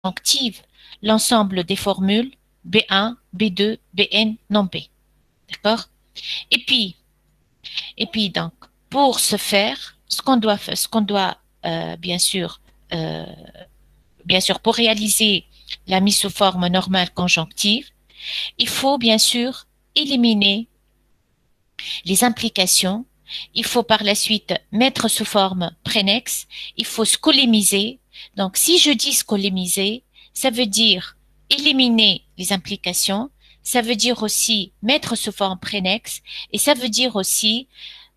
conjonctive l'ensemble des formules B1, B2, Bn, non B. D'accord? Et puis, donc, pour ce faire, ce qu'on doit bien sûr, euh, pour réaliser la mise sous forme normale conjonctive, il faut bien sûr éliminer les implications. Il faut par la suite mettre sous forme prénexe. Il faut scolémiser. Donc, si je dis scolémiser, ça veut dire éliminer les implications. Ça veut dire aussi mettre sous forme prénexe. Et ça veut dire aussi,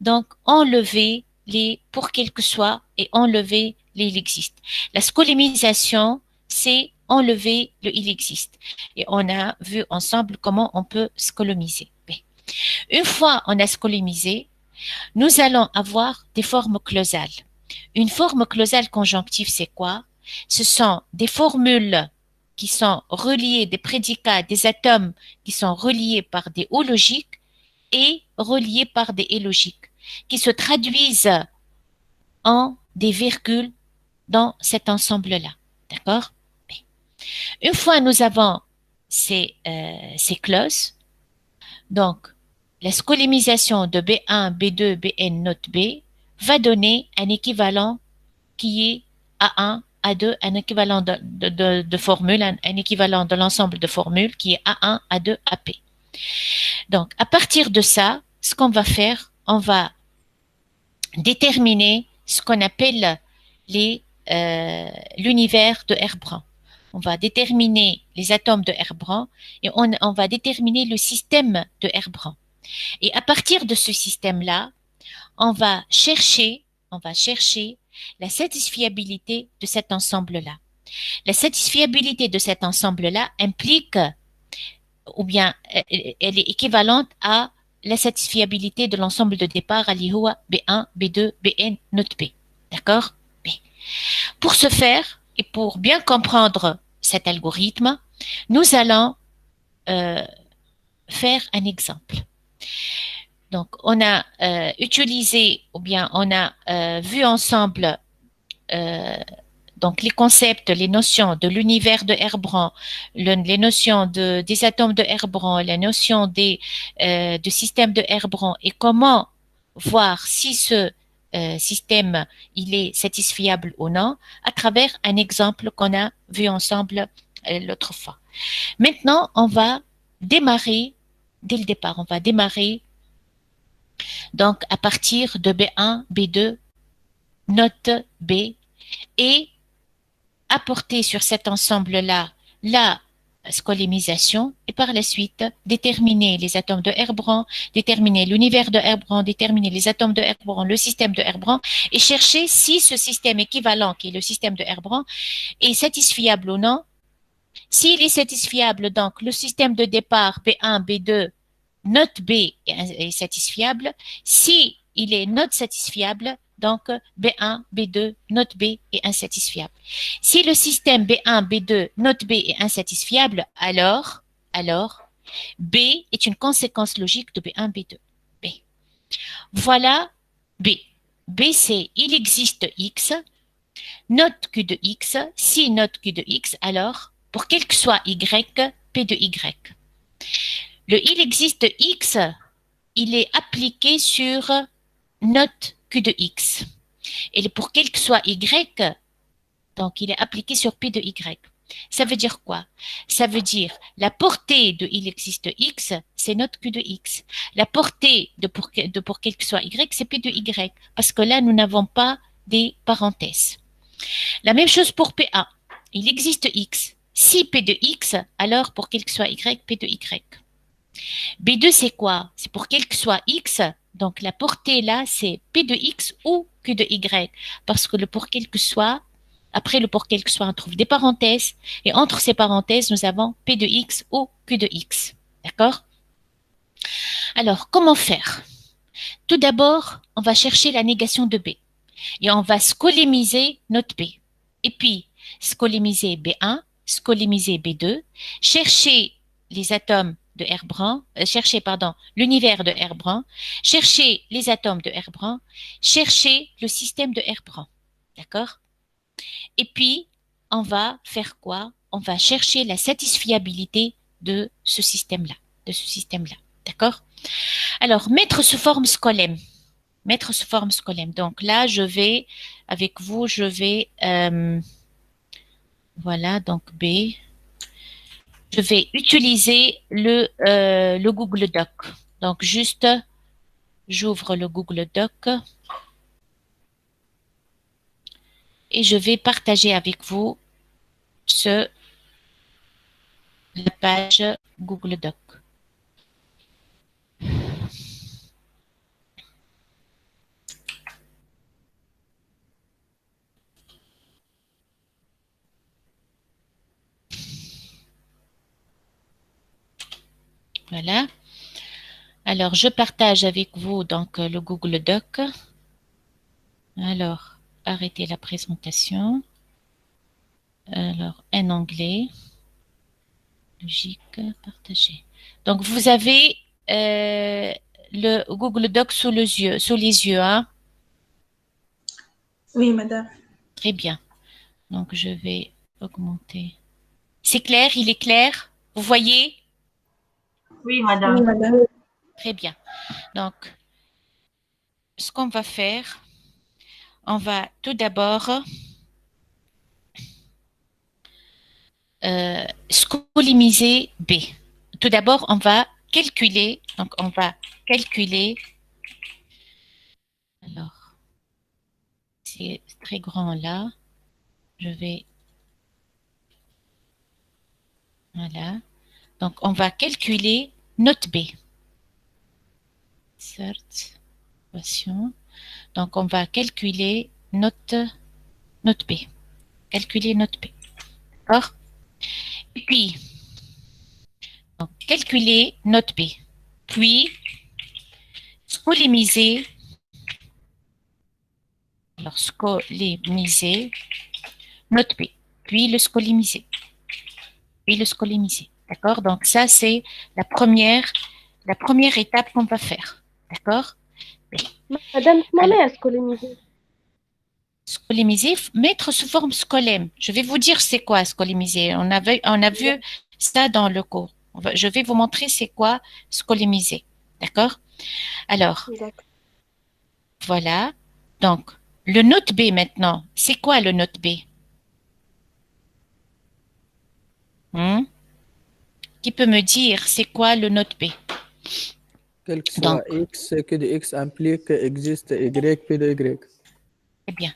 donc, enlever les pour quel que soit et enlever les il existe. La scolémisation, c'est enlever le il existe. Et on a vu ensemble comment on peut scolémiser. Une fois on a scolémisé, nous allons avoir des formes clausales. Une forme clausale conjonctive, c'est quoi? Ce sont des formules qui sont reliées, des prédicats, des atomes qui sont reliés par des O logiques et reliés par des et logiques, qui se traduisent en des virgules dans cet ensemble-là. D'accord? Une fois nous avons ces clauses, donc la scolémisation de B1, B2, Bn note B va donner un équivalent qui est A1, A2, un équivalent de formule, un équivalent de l'ensemble de formules qui est A1, A2, AP. Donc, à partir de ça, ce qu'on va faire, on va déterminer ce qu'on appelle l'univers de Herbrand. On va déterminer les atomes de Herbrand et on va déterminer le système de Herbrand. Et à partir de ce système-là, on va chercher la satisfiabilité de cet ensemble-là. La satisfiabilité de cet ensemble-là implique, ou bien elle est équivalente à la satisfiabilité de l'ensemble de départ à l'IHOA B1, B2, Bn, note B. D'accord? B. Pour ce faire, et pour bien comprendre cet algorithme, nous allons euh, faire un exemple. Donc, on a utilisé ou bien on a vu ensemble euh, donc les concepts, les notions de l'univers de Herbrand, les notions des atomes de Herbrand, la notion du système de Herbrand et comment voir si ce système il est satisfiable ou non à travers un exemple qu'on a vu ensemble l'autre fois. Maintenant, on va démarrer dès le départ. On va démarrer donc à partir de B1, B2, note B, et apporter sur cet ensemble-là la scolémisation et par la suite déterminer les atomes de Herbrand, déterminer l'univers de Herbrand, déterminer les atomes de Herbrand, le système de Herbrand et chercher si ce système équivalent qui est le système de Herbrand est satisfiable ou non. S'il est satisfiable, donc le système de départ B1, B2, note B est satisfiable. Si il est not satisfiable, donc B1, B2, note B est insatisfiable. Si le système B1, B2, note B est insatisfiable, alors B est une conséquence logique de B1, B2. B. Voilà B. B, c'est il existe X, note Q de X. Si note Q de X, alors, pour quel que soit Y, P de Y. Le il existe X, il est appliqué sur note Q de X. Et pour quel que soit Y, donc il est appliqué sur P de Y. Ça veut dire quoi? Ça veut dire la portée de il existe X, c'est note Q de X. La portée de pour quel que soit Y, c'est P de Y. Parce que là, nous n'avons pas des parenthèses. La même chose pour PA. Il existe X. Si P de X, alors pour quel que soit Y, P de Y. B2, c'est quoi? C'est pour quel que soit X. Donc la portée là, c'est P de X ou Q de Y. Parce que le pour quel que soit, après le pour quel que soit, on trouve des parenthèses. Et entre ces parenthèses, nous avons P de X ou Q de X. D'accord? Alors, comment faire? Tout d'abord, on va chercher la négation de B. Et on va scolémiser notre B. Et puis, scolémiser B1, scolémiser B2, chercher les atomes de Herbrand, chercher, pardon, l'univers de Herbrand, chercher les atomes de Herbrand, chercher le système de Herbrand. D'accord? Et puis, on va faire quoi? On va chercher la satisfiabilité de ce système-là, d'accord? Alors, mettre sous forme scolem. Mettre sous forme scolem. Donc là, je vais, avec vous, je vais, voilà, donc B. Je vais utiliser le Google Doc. Donc, juste, j'ouvre le Google Doc et je vais partager avec vous la page Google Doc. Voilà. Alors, je partage avec vous donc le Google Doc. Alors, arrêtez la présentation. Alors, en anglais. Logique, partager. Donc, vous avez le Google Doc sous les yeux, hein? Oui, madame. Très bien. Donc, je vais augmenter. C'est clair, il est clair? Vous voyez? Oui, madame. Oui, madame. Très bien. Donc, ce qu'on va faire, on va tout d'abord scolemiser B. Tout d'abord, on va calculer. Donc, on va calculer. Alors, c'est très grand là. Je vais. Voilà. Donc, on va calculer note B. Certes. Donc, on va calculer note B. Calculer note B. D'accord? Et puis, donc, calculer note B. Puis, scolemiser. Alors, scolemiser note B. Puis le scolemiser. Puis le scolemiser. D'accord? Donc, ça, c'est la première étape qu'on va faire. D'accord? Madame, اسمها scolemiser. Scolemiser, mettre sous forme scolem. Je vais vous dire c'est quoi scolemiser. On a vu ça dans le cours. Je vais vous montrer c'est quoi scolemiser. D'accord? Alors, voilà. Donc, le note B maintenant. C'est quoi le note B? Qui peut me dire c'est quoi le note B? Quel que soit X, que de X implique existe Y, P de Y. Très bien.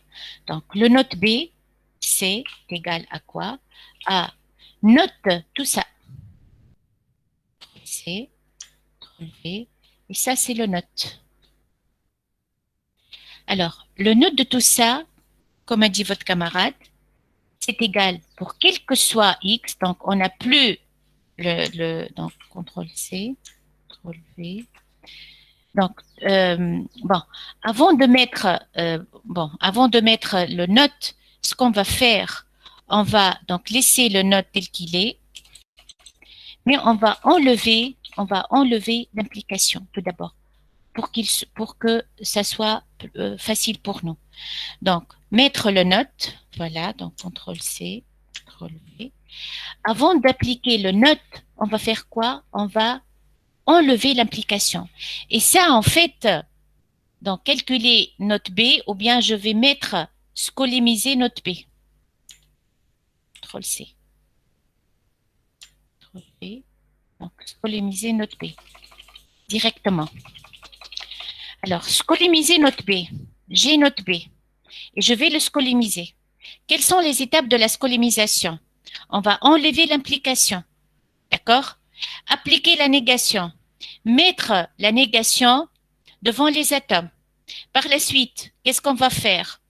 Donc, le note B, c'est égal à quoi? À note tout ça. C'est relevé. Et ça, c'est le note. Alors, le note de tout ça, comme a dit votre camarade, c'est égal pour quel que soit X. Donc, on n'a plus donc, CTRL-C, CTRL-V. Donc, bon, avant de mettre le note, ce qu'on va faire, on va donc laisser le note tel qu'il est, mais on va enlever l'implication tout d'abord pour que ça soit facile pour nous. Donc, mettre le note, voilà, donc CTRL-C, CTRL-V. Avant d'appliquer le note, on va faire quoi? On va enlever l'implication. Et ça, en fait, donc calculer note B, ou bien je vais mettre scolemiser note B. CTRL-C. CTRL-V. Donc, scolemiser note B. Directement. Alors, scolemiser note B. J'ai note B. Et je vais le scolemiser. Quelles sont les étapes de la scolemisation? On va enlever l'implication. D'accord? Appliquer la négation. Mettre la négation devant les atomes. Par la suite, qu'est-ce qu'on va faire?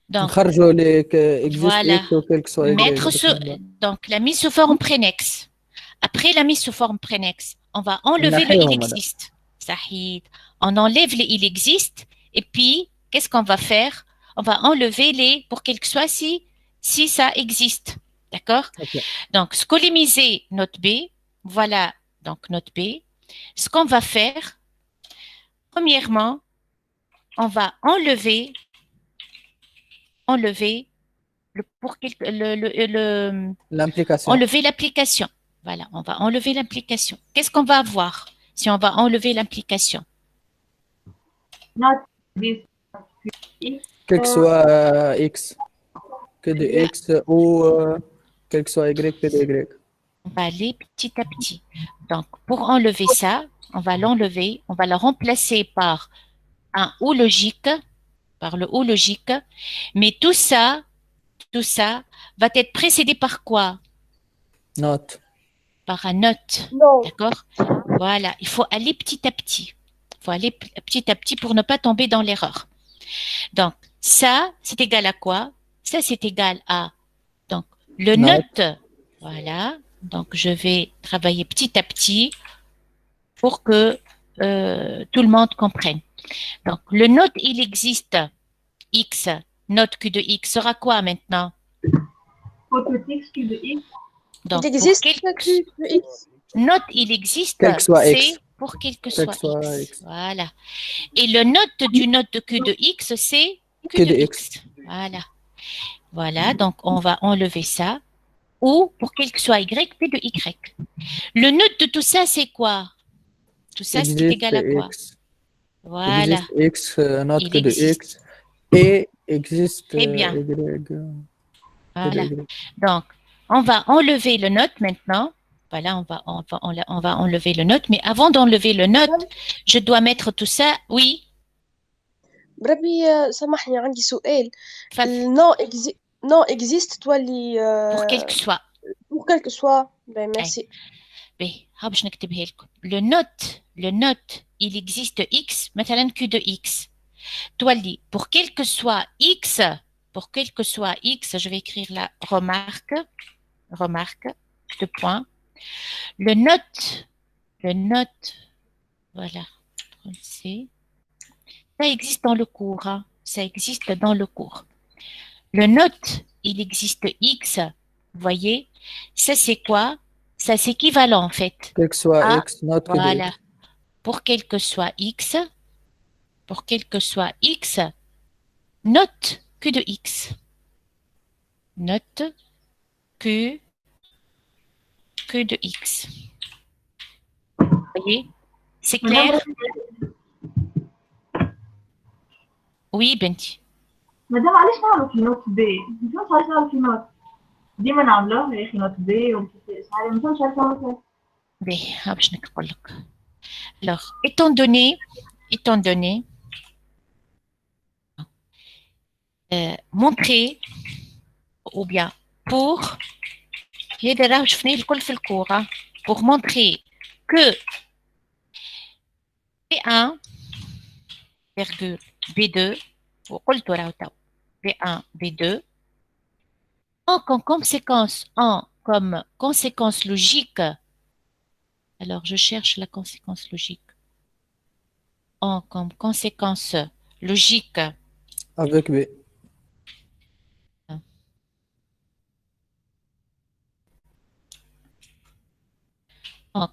Donc, voilà. Donc, la mise sous forme prénexe. Après la mise sous forme prénexe, on va enlever le il existe. Sahid. On enlève les il existe. Et puis, qu'est-ce qu'on va faire? On va enlever les pour quel que soit si ça existe. D'accord? Donc, scolemiser note B. Voilà, donc note B. Ce qu'on va faire, premièrement, on va enlever L'implication. enlever l'application. Voilà, on va enlever l'application. Qu'est-ce qu'on va avoir si on va enlever l'application? Not this X. Quel que soit X, que de X ou quel que soit Y, que de Y. On va aller petit à petit. Donc, pour enlever ça, on va l'enlever, on va le remplacer par un ou logique, par le ou logique. Mais tout ça va être précédé par quoi? Not. Par un note. Non. D'accord? Voilà, il faut aller petit à petit. Il faut aller petit à petit pour ne pas tomber dans l'erreur. Donc, ça, c'est égal à quoi? Ça, c'est égal à, donc, le note. Voilà. Donc, je vais travailler petit à petit pour que tout le monde comprenne. Donc, le note, il existe. X, note Q de X sera quoi maintenant? Photo X, Q de X. Donc, Il existe pour Q de X. note, il existe, Quel que soit c'est X. pour quel que Quel soit que soit X. X. Voilà. Et le note du note de Q de X, c'est Q de X. Voilà. Voilà, donc on va enlever ça. Ou pour quel que soit Y, P de Y. Le note de tout ça, c'est quoi? Tout ça, c'est Existe égal à quoi? X. Voilà. Existe X, not Il que de existe. X. Et existe Très bien. Y, que de Voilà. Y. Donc, on va enlever le note maintenant. Voilà, on va enlever le note. Mais avant d'enlever le note, je dois mettre tout ça. Oui, بربي سامحني عندي سؤال. تفضل. non existe تولي Pour quel que soit. pour quel que soit. Ben merci. باهي ها باش نكتبها لكم. Le note, il existe X, مثلا Q de X. تولي pour quel que soit X, je vais écrire la remarque, deux points. Le note, voilà, c'est ça existe dans le cours, hein. Ça existe dans le cours. Le note, il existe X, vous voyez, ça c'est quoi? Ça c'est équivalent en fait. Quel que soit Ah, X, not que de voilà. X. Pour quel que soit X, note Q de X. Note Q de X. Vous voyez? C'est clair? Oui, Benti. مدام علاش نعملوا في نوت بي؟ ما فهمتش علاش نعملوا في نوت. ديما نعملوها يا اخي نوت بي ولا كيفاش؟ ما فهمتش علاش نعملوا فيها. باهي ها باش نقول لك. Alors, étant donné, montrer ou bien pour هذا راه شفناه الكل في الكور pour montrer que B1 virgule B2 وقلت راه تو B1 B2 ont comme conséquence logique. Alors je cherche la conséquence logique. Ont comme conséquence logique Avec B.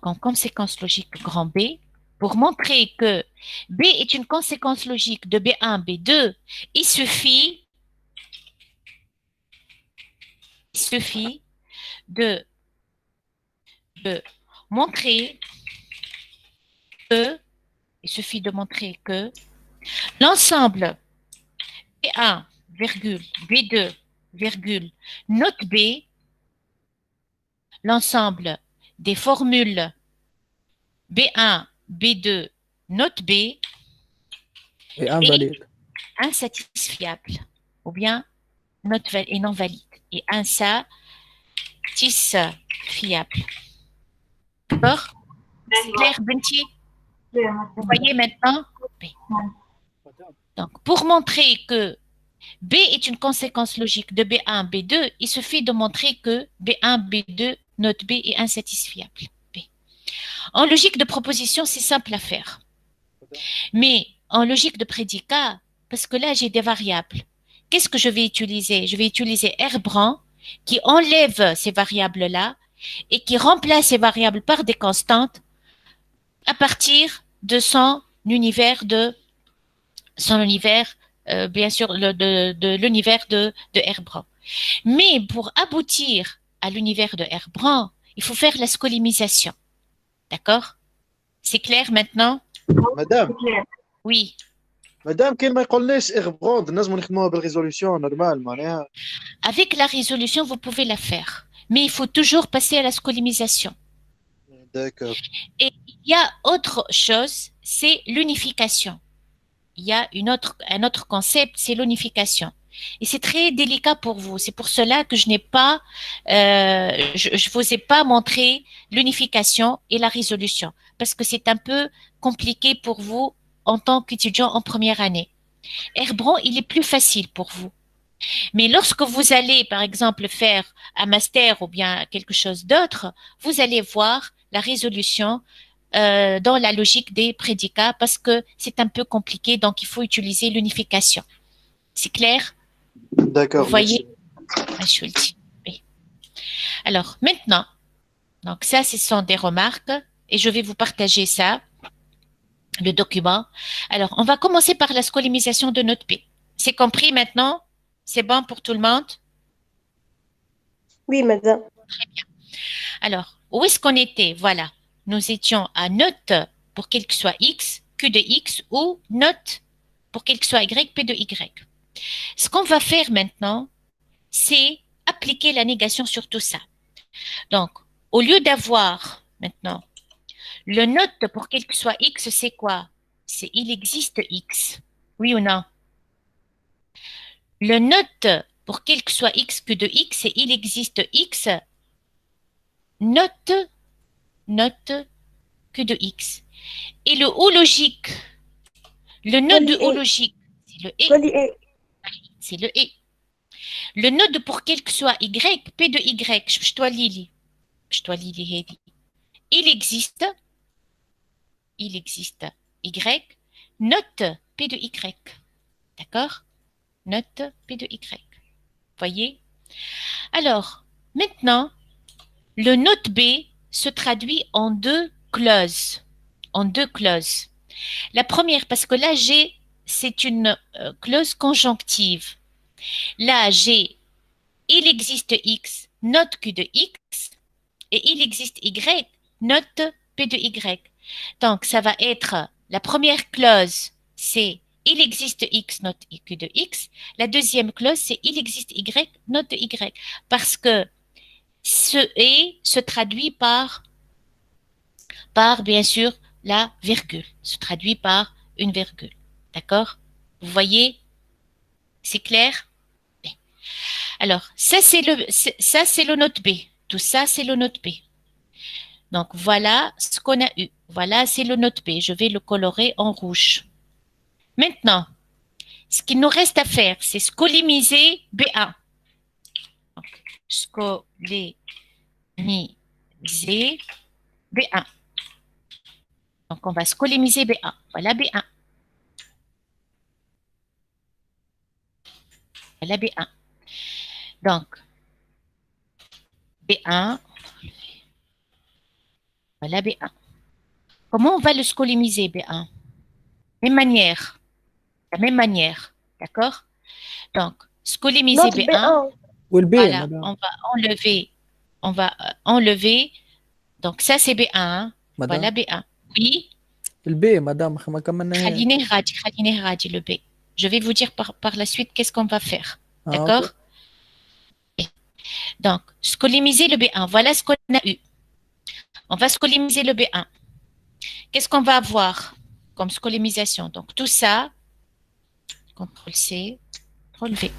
Comme conséquence logique grand B, pour montrer que B est une conséquence logique de B1, B2, il suffit de montrer que l'ensemble B1, virgule, B2, virgule, note B, l'ensemble des formules B1, B2, note B Et invalide. insatisfiable ou bien non valide et insatisfiable. D'accord? C'est clair, Benti? Vous voyez maintenant? Donc, pour montrer que B est une conséquence logique de B1, B2, il suffit de montrer que B1, B2, note B est insatisfiable. B. En logique de proposition, c'est simple à faire. Mais en logique de prédicat, parce que là, j'ai des variables. Qu'est-ce que je vais utiliser? Je vais utiliser Herbran qui enlève ces variables-là et qui remplace ces variables par des constantes à partir de son univers, bien sûr, de l'univers de Herbran. Mais pour aboutir à l'univers de Herbran, il faut faire la scolimisation. D'accord? C'est clair maintenant? مدام Oui. مدام كاين ما يقولناش اغبروند نجموا نخدموها بالريزوليوشن نورمال معناها Avec la résolution, vous pouvez la faire. Mais il faut toujours passer à la scolimisation. داكور Et il y a autre chose, c'est l'unification. Il y a un autre concept, c'est l'unification. Et c'est très délicat pour vous. C'est pour cela que je n'ai pas, je vous ai pas montré l'unification et la résolution, parce que c'est un peu compliqué pour vous en tant qu'étudiant en première année. Herbron, il est plus facile pour vous. Mais lorsque vous allez, par exemple, faire un master ou bien quelque chose d'autre, vous allez voir la résolution dans la logique des prédicats parce que c'est un peu compliqué, donc il faut utiliser l'unification. C'est clair? داكور Vous voyez? Je le dis. Oui. Alors, maintenant, donc ça, ce sont des remarques et je vais vous partager ça, le document. Alors, on va commencer par la scolimisation de notre P. C'est compris maintenant? C'est bon pour tout le monde? Oui, madame. Alors, où est-ce qu'on était? Voilà. Nous étions à note pour quel que soit X, Q de X ou note pour quel que soit Y, P de Y. Ce qu'on va faire maintenant, c'est appliquer la négation sur tout ça. Donc, au lieu d'avoir maintenant le note pour quel que soit X, c'est quoi? C'est il existe X. Oui ou non? Le note pour quel que soit X, Q de X, c'est il existe X. Note que de X. Et le O logique, le node de O logique, c'est le E. C'est le E. Le node pour quel que soit Y, P de Y, je dois lire. Il existe Y, note P de Y. D'accord? Note P de Y. Voyez? Alors, maintenant, le note B se traduit en deux clauses. La première, parce que là, c'est une clause conjonctive. Là, j'ai il existe X, note Q de X, et il existe Y, note P de Y. Donc, ça va être la première clause, c'est il existe X, note Q de X. La deuxième clause, c'est il existe Y, note de Y. Parce que ce et se traduit par bien sûr la virgule, se traduit par une virgule. D'accord? Vous voyez? C'est clair? Bien. Alors, ça c'est le note B. Tout ça, c'est le note B. Donc, voilà ce qu'on a eu. Voilà, c'est le note B. Je vais le colorer en rouge. Maintenant, ce qu'il nous reste à faire, c'est scolimiser B1. Donc, scolimiser B1. Donc, on va scolimiser B1. Voilà B1. Voilà B1. Donc, B1. Voilà B1. Comment on va le scolimiser B1? Même manière. La même manière. D'accord? Donc, scolimiser Note B1. والبي Voilà, مدام on va enlever. Donc, ça, c'est B1. Voilà مدام B1. Oui, البي مدام ما كملناهاش Khaline Radi, le B. Je vais vous dire par la suite qu'est-ce qu'on va faire. D'accord? أوكي. Donc, scolimiser le B1. Voilà ce qu'on a eu. On va scolimiser le B1. Qu'est-ce qu'on va avoir comme scolimisation? Donc, tout ça, CTRL-C, CTRL-V.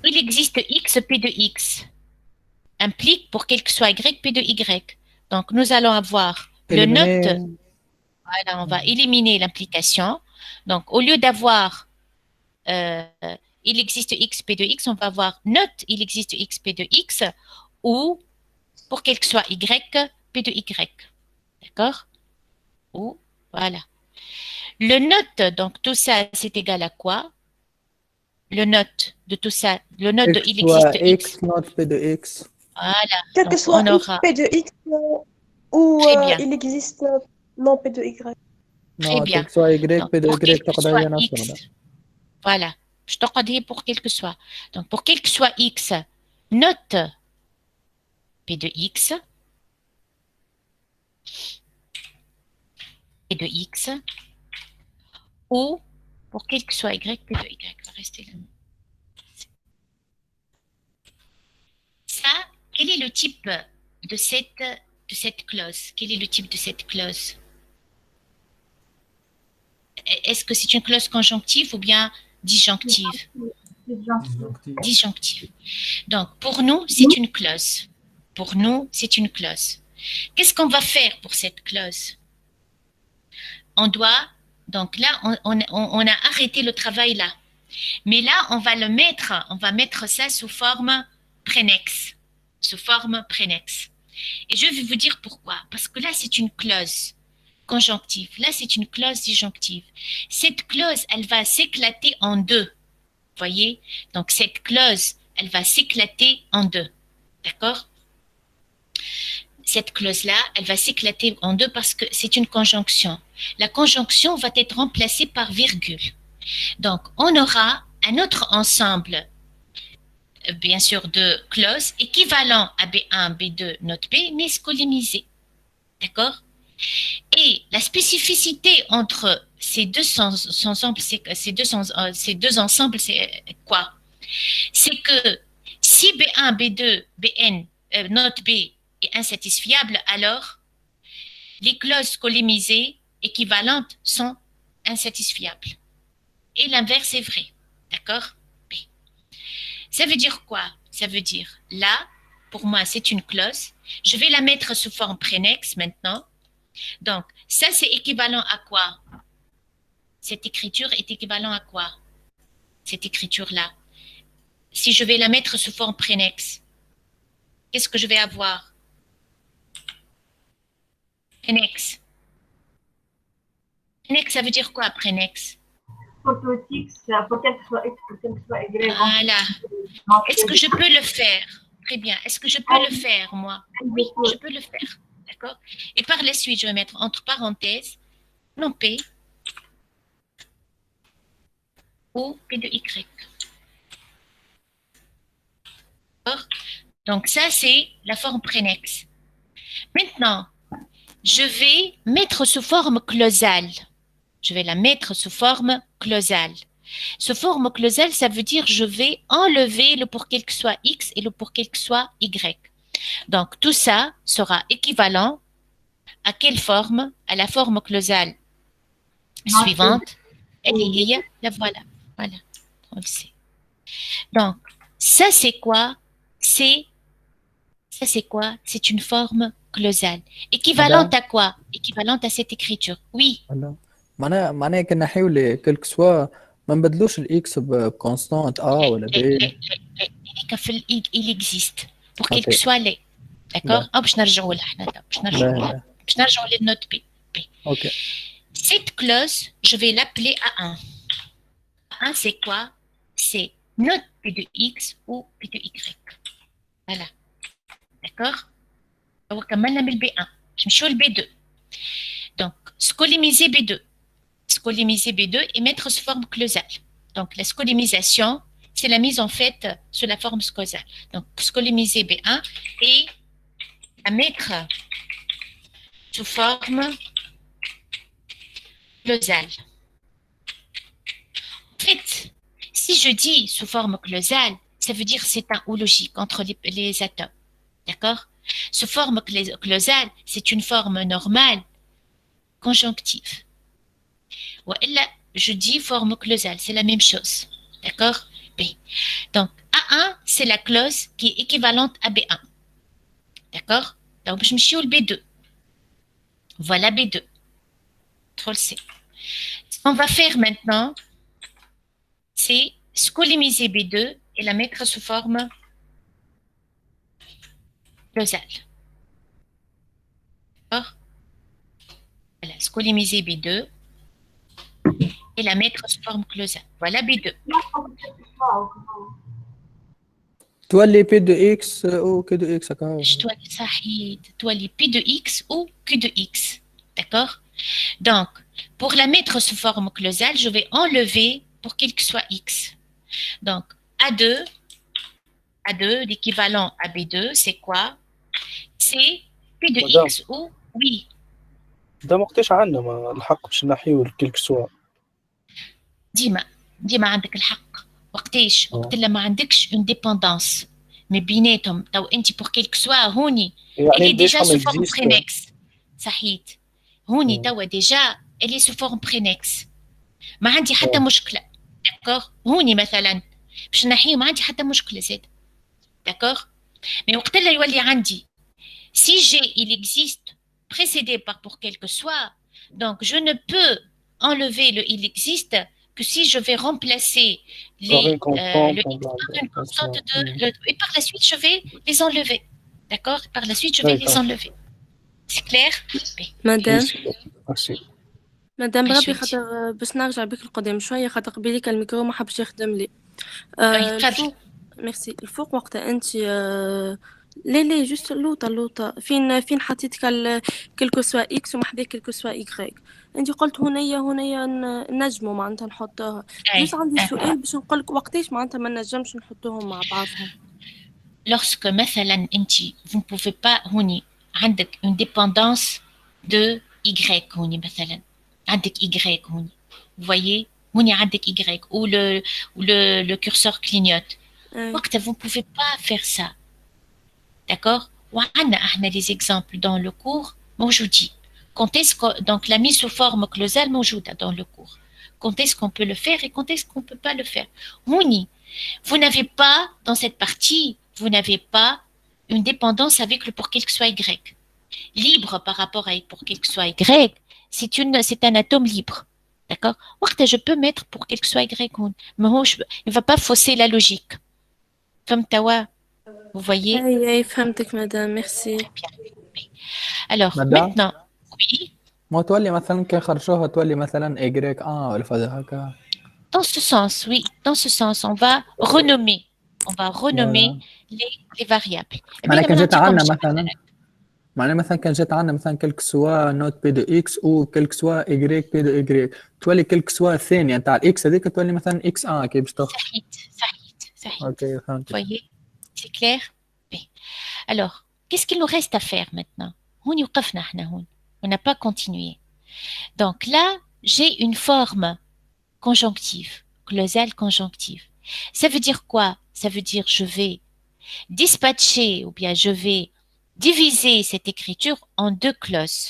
Il existe X, P de X, implique pour quel que soit Y, P de Y. Donc, nous allons avoir le note. Voilà, on va éliminer l'implication. Donc, au lieu d'avoir il existe X, P de X, on va avoir note il existe X, P de X, ou pour quel que soit Y, P de Y. D'accord? Ou, voilà. Le note, donc tout ça, c'est égal à quoi? Le note de tout ça, le note de il existe X. X not P de X. Voilà. Quel que Donc, soit on X, aura. P de X ou Très bien. il existe non P de Y. Très Non, bien. quel que soit Y Donc, P de pour quel Y que تقدر soit هي نفس X. الوضع. Voilà. Je te dis pour quel que soit. Donc, pour quel que soit x, note P de x, P de x, ou pour quel que soit y, P de y va rester le même. Ça, quel est le type de cette clause? Quel est le type de cette clause? Est-ce que c'est une clause conjonctive ou bien disjonctive? Disjonctive. Donc, pour nous, c'est une clause. Pour nous, c'est une clause. Qu'est-ce qu'on va faire pour cette clause? On doit, donc là, on a arrêté le travail là. Mais là, on va mettre ça sous forme prénexe. Sous forme prénexe. Et je vais vous dire pourquoi. Parce que là, c'est une clause conjonctive. Là, c'est une clause disjonctive. Cette clause, elle va s'éclater en deux. Voyez? Donc, cette clause, elle va s'éclater en deux. D'accord? Cette clause-là, elle va s'éclater en deux parce que c'est une conjonction. La conjonction va être remplacée par virgule. Donc, on aura un autre ensemble, bien sûr, de clauses équivalent à B1, B2, note B, mais scolimisé. D'accord? Et la spécificité entre ces deux ensembles, c'est quoi? C'est que si B1, B2, Bn, note B est insatisfiable, alors les clauses scolimisées équivalentes sont insatisfiables. Et l'inverse est vrai. D'accord? B. Ça veut dire quoi? Ça veut dire, là, pour moi, c'est une clause. Je vais la mettre sous forme prénexe maintenant. Donc, ça, c'est équivalent à quoi? Cette écriture est équivalent à quoi? Cette écriture-là. Si je vais la mettre sous forme prénexe, qu'est-ce que je vais avoir? Prénexe. Prénexe, ça veut dire quoi, prénexe? Pour tout X, pour quel que soit X, pour quel que soit Y. Voilà. Est-ce que je peux le faire? Très bien. Est-ce que je peux le faire, moi? Oui, je peux le faire. D'accord? Et par la suite, je vais mettre entre parenthèses non P ou P de Y. D'accord? Donc, ça, c'est la forme prénexe. Maintenant, je vais mettre sous forme clausale. Je vais la mettre sous forme clausale. Sous forme clausale, ça veut dire je vais enlever le pour quel que soit X et le pour quel que soit Y. Donc, tout ça sera équivalent à quelle forme? À la forme clausale suivante. Et la voilà. Voilà. On le sait. Donc, ça c'est quoi? Ça c'est quoi? C'est une forme clausale. Équivalente à quoi? Équivalente à cette écriture. Oui. معناها كنا نحيو كل سوا ما نبدلوش الاكس بكونستانت ولا بي. Il existe pour quel que soit les. D'accord? باش نرجعوا لها حنا باش نرجعوا للنوت B. OK. Cette clause, je vais l'appeler A1. A1, c'est quoi? C'est note P de X ou P de Y. Voilà. D'accord? On كملنا من B1. Je me suis B2. Donc, scoliser B2. Scoliser B2 et mettre sous forme clausale. Donc, la scolimisation, c'est la mise en fait sous la forme clausale. Donc, scoliser B1 et la mettre sous forme clausale. En fait, si je dis sous forme clausale, ça veut dire c'est un ou logique entre les atomes. D'accord? Sous forme clausale, c'est une forme normale conjonctive. Là, je dis forme clausale, c'est la même chose. D'accord? B. Donc, A1, c'est la clause qui est équivalente à B1. D'accord? Donc, je me suis au B2. Voilà B2. Trop le C. Ce qu'on va faire maintenant, c'est scoliser B2 et la mettre sous forme clausale. D'accord? Voilà, scoliser B2 et la mettre sous forme clausale. Voilà B2. Toi, les P de X ou Q de X, d'accord? Toi, les P de X ou Q de X. D'accord? Donc, pour la mettre sous forme clausale, je vais enlever pour quel que soit X. Donc, A2, l'équivalent à B2, c'est quoi? C'est P de مدام X ou oui. ده ما وقتاش عندنا ما الحق باش نحيو الكلك سوا. ديما عندك الحق. وقت اللي ما عندكش une dépendance ما بيناتهم. تو انت pour quel que soit هوني elle يعني est باش déjà فما sous forme existe. prénexe. صحيت. هوني توا déjà elle est sous forme prénexe. ما عندي حتى مشكلة. d'accord. هوني مثلا باش نحيه ما عندي حتى مشكلة زاد. d'accord. mais وقت اللي يولي عندي si G il existe précédé par pour quel que soit, donc je ne peux enlever le il existe que si je vais remplacer Par le une constante, X par une constante et par la suite je vais les enlever. D'accord. Par la suite je vais les enlever. C'est clair. مدام ميرسي. مدام بربي شوية. خاطر باش نرجع بك القدام شويه خاطر قبيليك الميكرو ما حبش يخدم لي. تفضل. الفوق ميرسي. الفوق وقتها انت لا جوست اللوطه فين حطيت كلكو سوا اكس ومحذاك كلكو سوا ايكغيك. انت قلت هنيا نجموا معناتها نحطوها. جوست عندي سؤال باش نقول لك وقتاش معناتها ما نجمش نحطوهم مع بعضهم. lorsque مثلا انت vous ne pouvez pas هوني عندك une dépendance de y هوني مثلا عندك y هوني vous voyez هوني عندك y ou le curseur clignote. وقتها vous ne pouvez pas faire ça. d'accord. وعندنا احنا les exemples dans le cours موجودين. quand est-ce que donc la mise sous forme clausale موجودة dans le cours. quand est-ce qu'on peut le faire et quand est-ce qu'on peut pas le faire. هوني vous n'avez pas dans cette partie vous n'avez pas une dépendance avec le pour quel que soit y. libre par rapport à pour quel que soit y, c'est un atome libre. D'accord. Je peux mettre pour quel que soit y, mais il ne va pas fausser la logique. Comme Tawa, vous voyez. اي فهمتك مدام ميرسي. Alors, Madame. maintenant, oui, ما تولي مثلا كي خرجوها تولي مثلا ايغريك ولا فهذا هكا. dans ce sens, oui, dans ce sens, on va renommer les variables. معناها كان جات عندنا مثلا معناها مثلا كان جات عندنا مثلا كلك سوا نوت بي دو اكس او كلك سوا ايغريك بي دو ايغريك تولي كلك سوا الثانيه نتاع الاكس هذيك تولي مثلا اكس كي باش تاخذ. صحيح. اوكي فهمت. Vous voyez, c'est clair. Bien. Alors, qu'est-ce qu'il nous reste à faire maintenant? هون وقفنا احنا هون. On n'a pas continué. Donc là, j'ai une forme conjonctive, clausale conjonctive. Ça veut dire quoi? Ça veut dire je vais dispatcher ou bien je vais diviser cette écriture en deux clauses.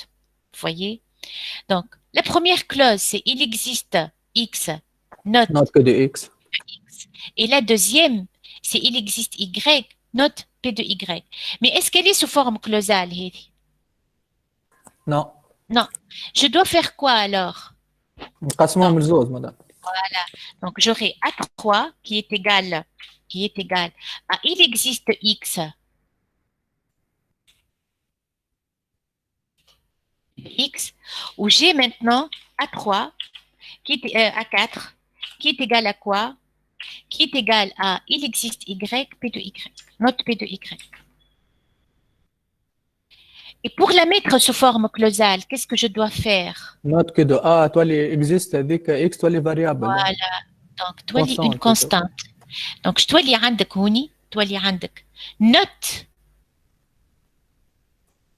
Vous voyez? Donc, la première clause, c'est il existe x, note que de x. Et la deuxième, c'est il existe y, note p de y. Mais est-ce qu'elle est sous forme clausale? Non. Non. Je dois faire quoi alors? نقسموهم لزوز مدام. Voilà. Donc j'aurai A3 qui est égal à il existe X. X, où j'ai maintenant A3 qui est A4 qui est égal à quoi? Qui est égal à il existe Y, P de Y, note P de Y. Et pour la mettre sous forme clausale, qu'est-ce que je dois faire? Note que de A, toi, il existe avec X, toi, les variables. Voilà. Donc, toi, il y a une constante. Donc, toi, il y a note.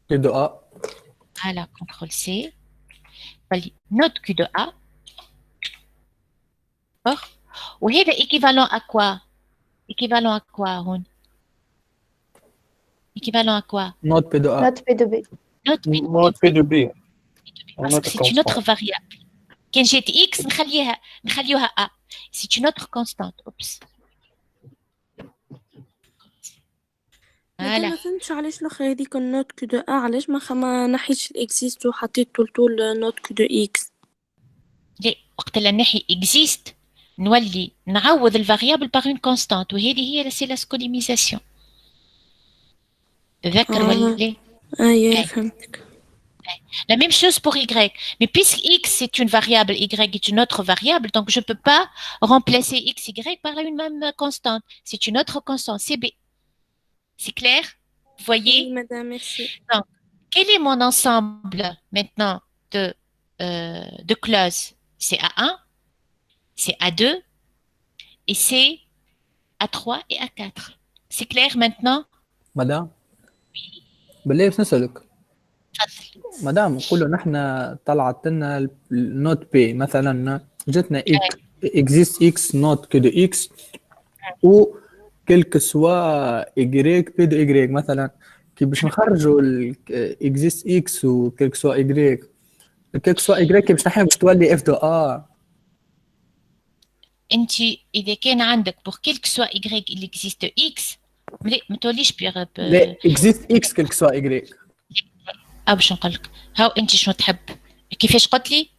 Que de A. Voilà, CTRL C. Note Q de A. D'accord? Ou est équivalent à quoi? Équivalent à quoi, Hon? Équivalent à quoi? Note P de A. Note P de B. Note P de B. Parce que c'est une autre variable. Quand j'ai X, نخليها A. C'est une autre constante. Oups. ما فهمتش علاش الاخر هذيك النوت كو دو علاش ما نحيتش الاكزيست وحطيت طول نوت كو دو اكس. ليه وقت اللي نحي اكزيست نولي نعوض الفاريابل باغ اون كونستانت وهذه هي سي لا سكوليميزاسيون. تذكر ولا؟ اي فهمتك. La même chose pour y. Mais puisque x c'est une variable, y est une autre variable, donc je ne peux pas remplacer x, y par une même constante. C'est une autre constante, c'est b. C'est clair? Vous voyez? Oui, madame, merci. Donc, quel est mon ensemble maintenant de clauses? C'est A1, c'est A2 et C, A3 et A4. C'est clair maintenant? مدام بالله باش نسألك مدام نقولوا نحن طلعت لنا النوت بي مثلا جاتنا existe x نوت كو دو x و كلك سوا y بي دو y مثلا كي باش نخرجوا existe x و كلك سوا y كلك سوا y كي باش نحيها باش تولي f دو a انت اذا كان عندك pour quel que soit y il existe x ما توليش لا existe x كلك سوا y باش نقول لك هاو انت شنو تحب كيفاش قلت لي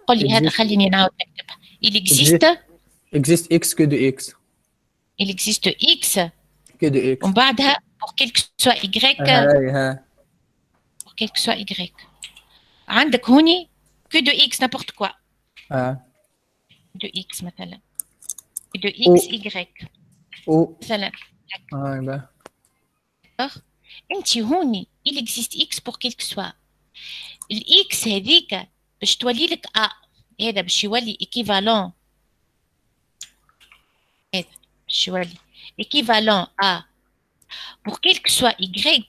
قل لي هذا خليني نعاود نكتبها il existe x que de x il existe x que de x ومن بعدها pour quel que soit y هاي pour quel que soit y عندك هوني que de x n'importe quoi de x مثلا de x y مثلا بقى انت هوني il existe x pour quel que soit الاكس هذيك باش تولي لك ا هذا باش يولي ايكيفالون هذا باش يولي ايكيفالون ا pour quel que soit y باش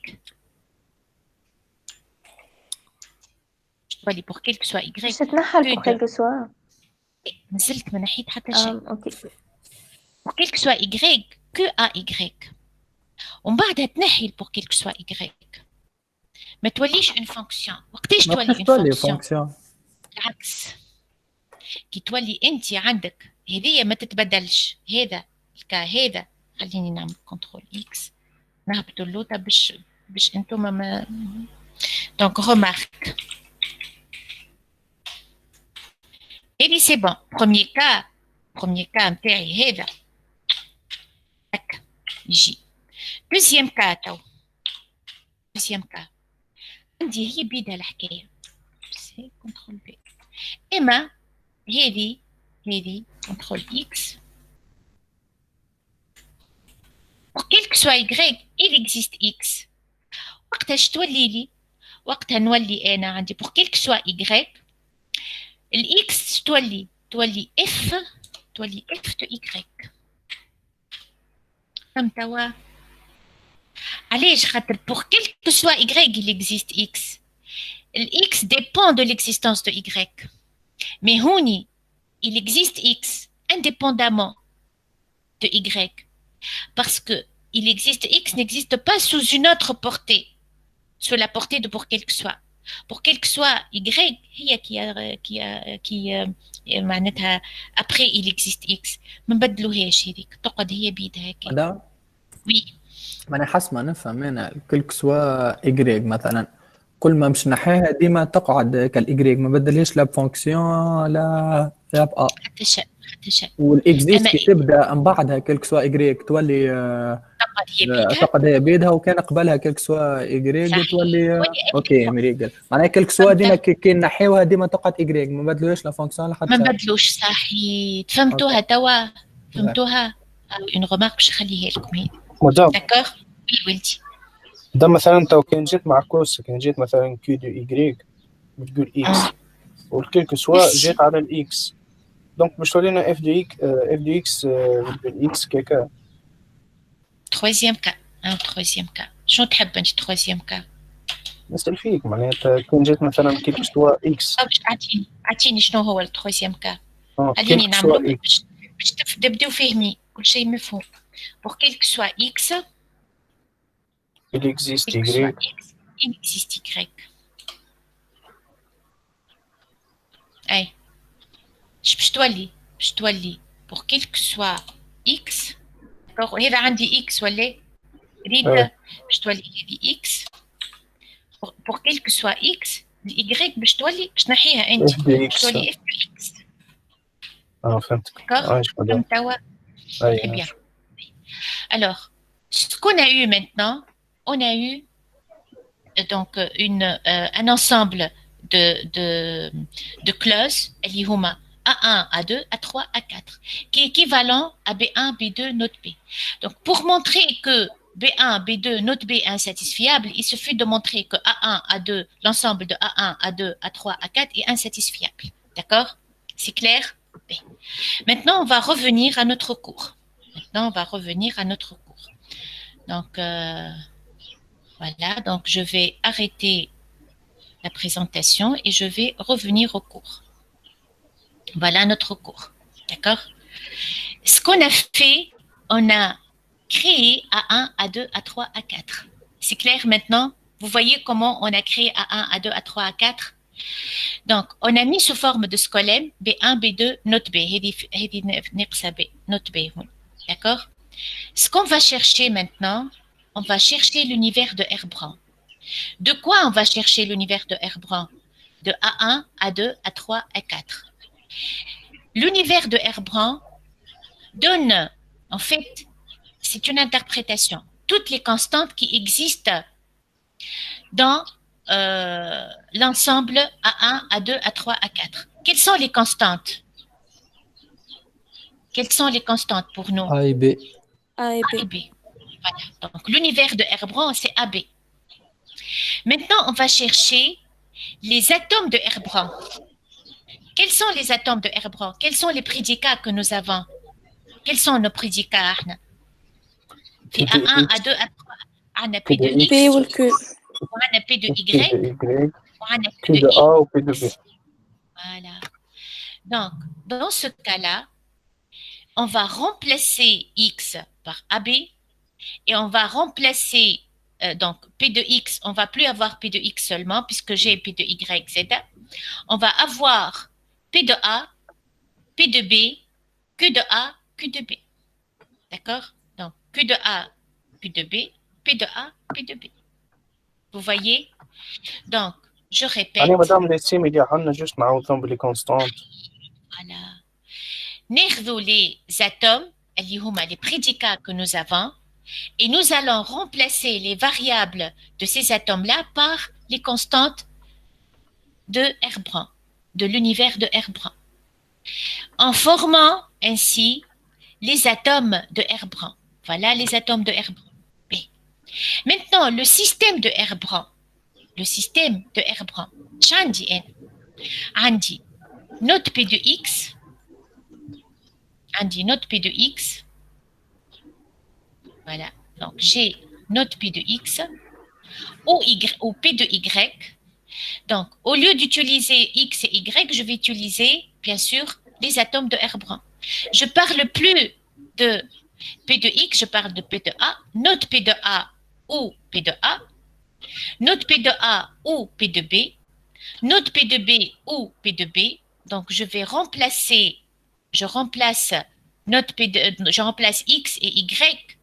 تولي pour quel que soit y باش تتنحل pour quel que soit نزلت ما نحيت حتى شيء اوكي pour quel que soit y que AY ومن بعدها تنحي pour quel que soit y ما توليش une fonction وقتاش تولي une fonction بالعكس كي تولي انت عندك هذه ما تتبدلش هذا الكا هذا خليني نعمل كنترول اكس نهبطوا اللوطه باش انتم ما دونك remarque هذه سي بون premier cas نتاعي هذا هكا يجي دوزيام كا تو دوزيام كا عندي هي بيدها الحكايه سي كنترول بي اما هذه كنترول اكس pour quel que soit y il existe x وقتها تولي لي وقتها نولي انا عندي pour quel que soit y الاكس تولي اف دو y فهمتوا علاش خاطر pour quel que soit y il existe x الx dépend de l'existence de y mais هوني il existe x indépendamment de y parce que il existe x n'existe pas sous une autre portée sous la portée de pour quel que soit pour quel que soit y هي qui معناتها après il existe x ما نبدلوهاش هذيك تقعد هي بيدها هكا وي ما انا حسب ما نفهم انا كل سوا ايغريك مثلا كل ما مش نحيها ديما تقعد كالايغريك ما بدلهاش لا بفونكسيون لا بأ حتى شيء والاكزيست كي تبدا من بعدها كل سوا ايغريك تولي تقعد هي بيدها وكان قبلها كل سوا ايغريك تولي اوكي مريقل معناها كل سوا ديما كي نحيوها ديما تقعد ايغريك ما بدلوهاش لا فونكسيون لحتى ما بدلوش صحيح فهمتوها توا فهمتوها اون ريمارك باش نخليها لكم هي مدام داكوغ وي ولدي ده مثلا تو كان جيت مع كوس كان جيت مثلا كيو دو ايغريك بتقول اكس والكيلكو سوا جيت على الاكس دونك باش تولي لنا اف دو اكس بتقول اكس كيكا troisième cas شنو تحب انت troisième cas نسأل فيك معناتها كان جيت مثلا كيلكو سوا اكس باش اعطيني شنو هو الترويزيام كا خليني نعملو باش تبداو فهمي كل شيء مفهوم pour quel que soit x il existe y il existe y اي باش تولي pour quel que soit x هذا عندي x ولا ريد باش تولي هذه x pour quel que soit x y باش تولي باش نحيها انت باش تولي f de x فهمتك فهمتوا très bien alors ce qu'on a eu maintenant on a eu donc un ensemble de clauses اللي هما A1, A2, A3, A4 qui est équivalent à B1, B2, note B. Donc pour montrer que B1, B2, note B est insatisfiable, il suffit de montrer que A1, A2, l'ensemble de A1, A2, A3, A4 est insatisfiable. D'accord? C'est clair? Bien. Maintenant, on va revenir à notre cours. Donc, voilà. Donc, je vais arrêter la présentation et je vais revenir au cours. Voilà notre cours. D'accord? Ce qu'on a fait, on a créé A1, A2, A3, A4. C'est clair maintenant? Vous voyez comment on a créé A1, A2, A3, A4? Donc, on a mis sous forme de scolem B1, B2, note B. Note B. D'accord? Ce qu'on va chercher maintenant, on va chercher l'univers de Herbran. De quoi on va chercher l'univers de Herbran? De A1, A2, A3, A4. L'univers de Herbran donne, en fait, c'est une interprétation. Toutes les constantes qui existent dans l'ensemble A1, A2, A3, A4. Quelles sont les constantes? Quelles sont les constantes pour nous? A et B. A et A et B. Voilà. Donc, l'univers de Herbran, c'est AB. Maintenant, on va chercher les atomes de Herbran. Quels sont les atomes de Herbran? Quels sont les prédicats que nous avons? Quels sont nos prédicats, Arna? في A1, A2, A3. On a P de X, P ou le Q. on a P de Y, on a P P de de I. A ou P de B. Voilà. Donc, dans ce cas-là, on va remplacer X par AB et on va remplacer, donc P de X, on ne va plus avoir P de X seulement puisque j'ai P de Y, Z. On va avoir P de A, P de B, Q de A, Q de B. D'accord? Donc, Q de A, Q de B, P de A, P de B. Vous voyez? Donc, je répète. Allez, madame, laissez-moi dire, on a juste معاوضهم بلي constantes. Voilà. Nerdou les atomes, les prédicats que nous avons, et nous allons remplacer les variables de ces atomes-là par les constantes de Herbran, de l'univers de Herbran, en formant ainsi les atomes de Herbran. Voilà les atomes de Herbran. Maintenant, le système de Herbran. Chandi, Andi, note P de X. Andi, note P de X. Voilà. Donc, j'ai note P de X ou P de Y. Donc, au lieu d'utiliser X et Y, je vais utiliser, bien sûr, les atomes de Herbran. Je ne parle plus de P de X, je parle de P de A. Note P de A ou P de A. Note P de A ou P de B. Note P de B ou P de B. Donc, je remplace X et Y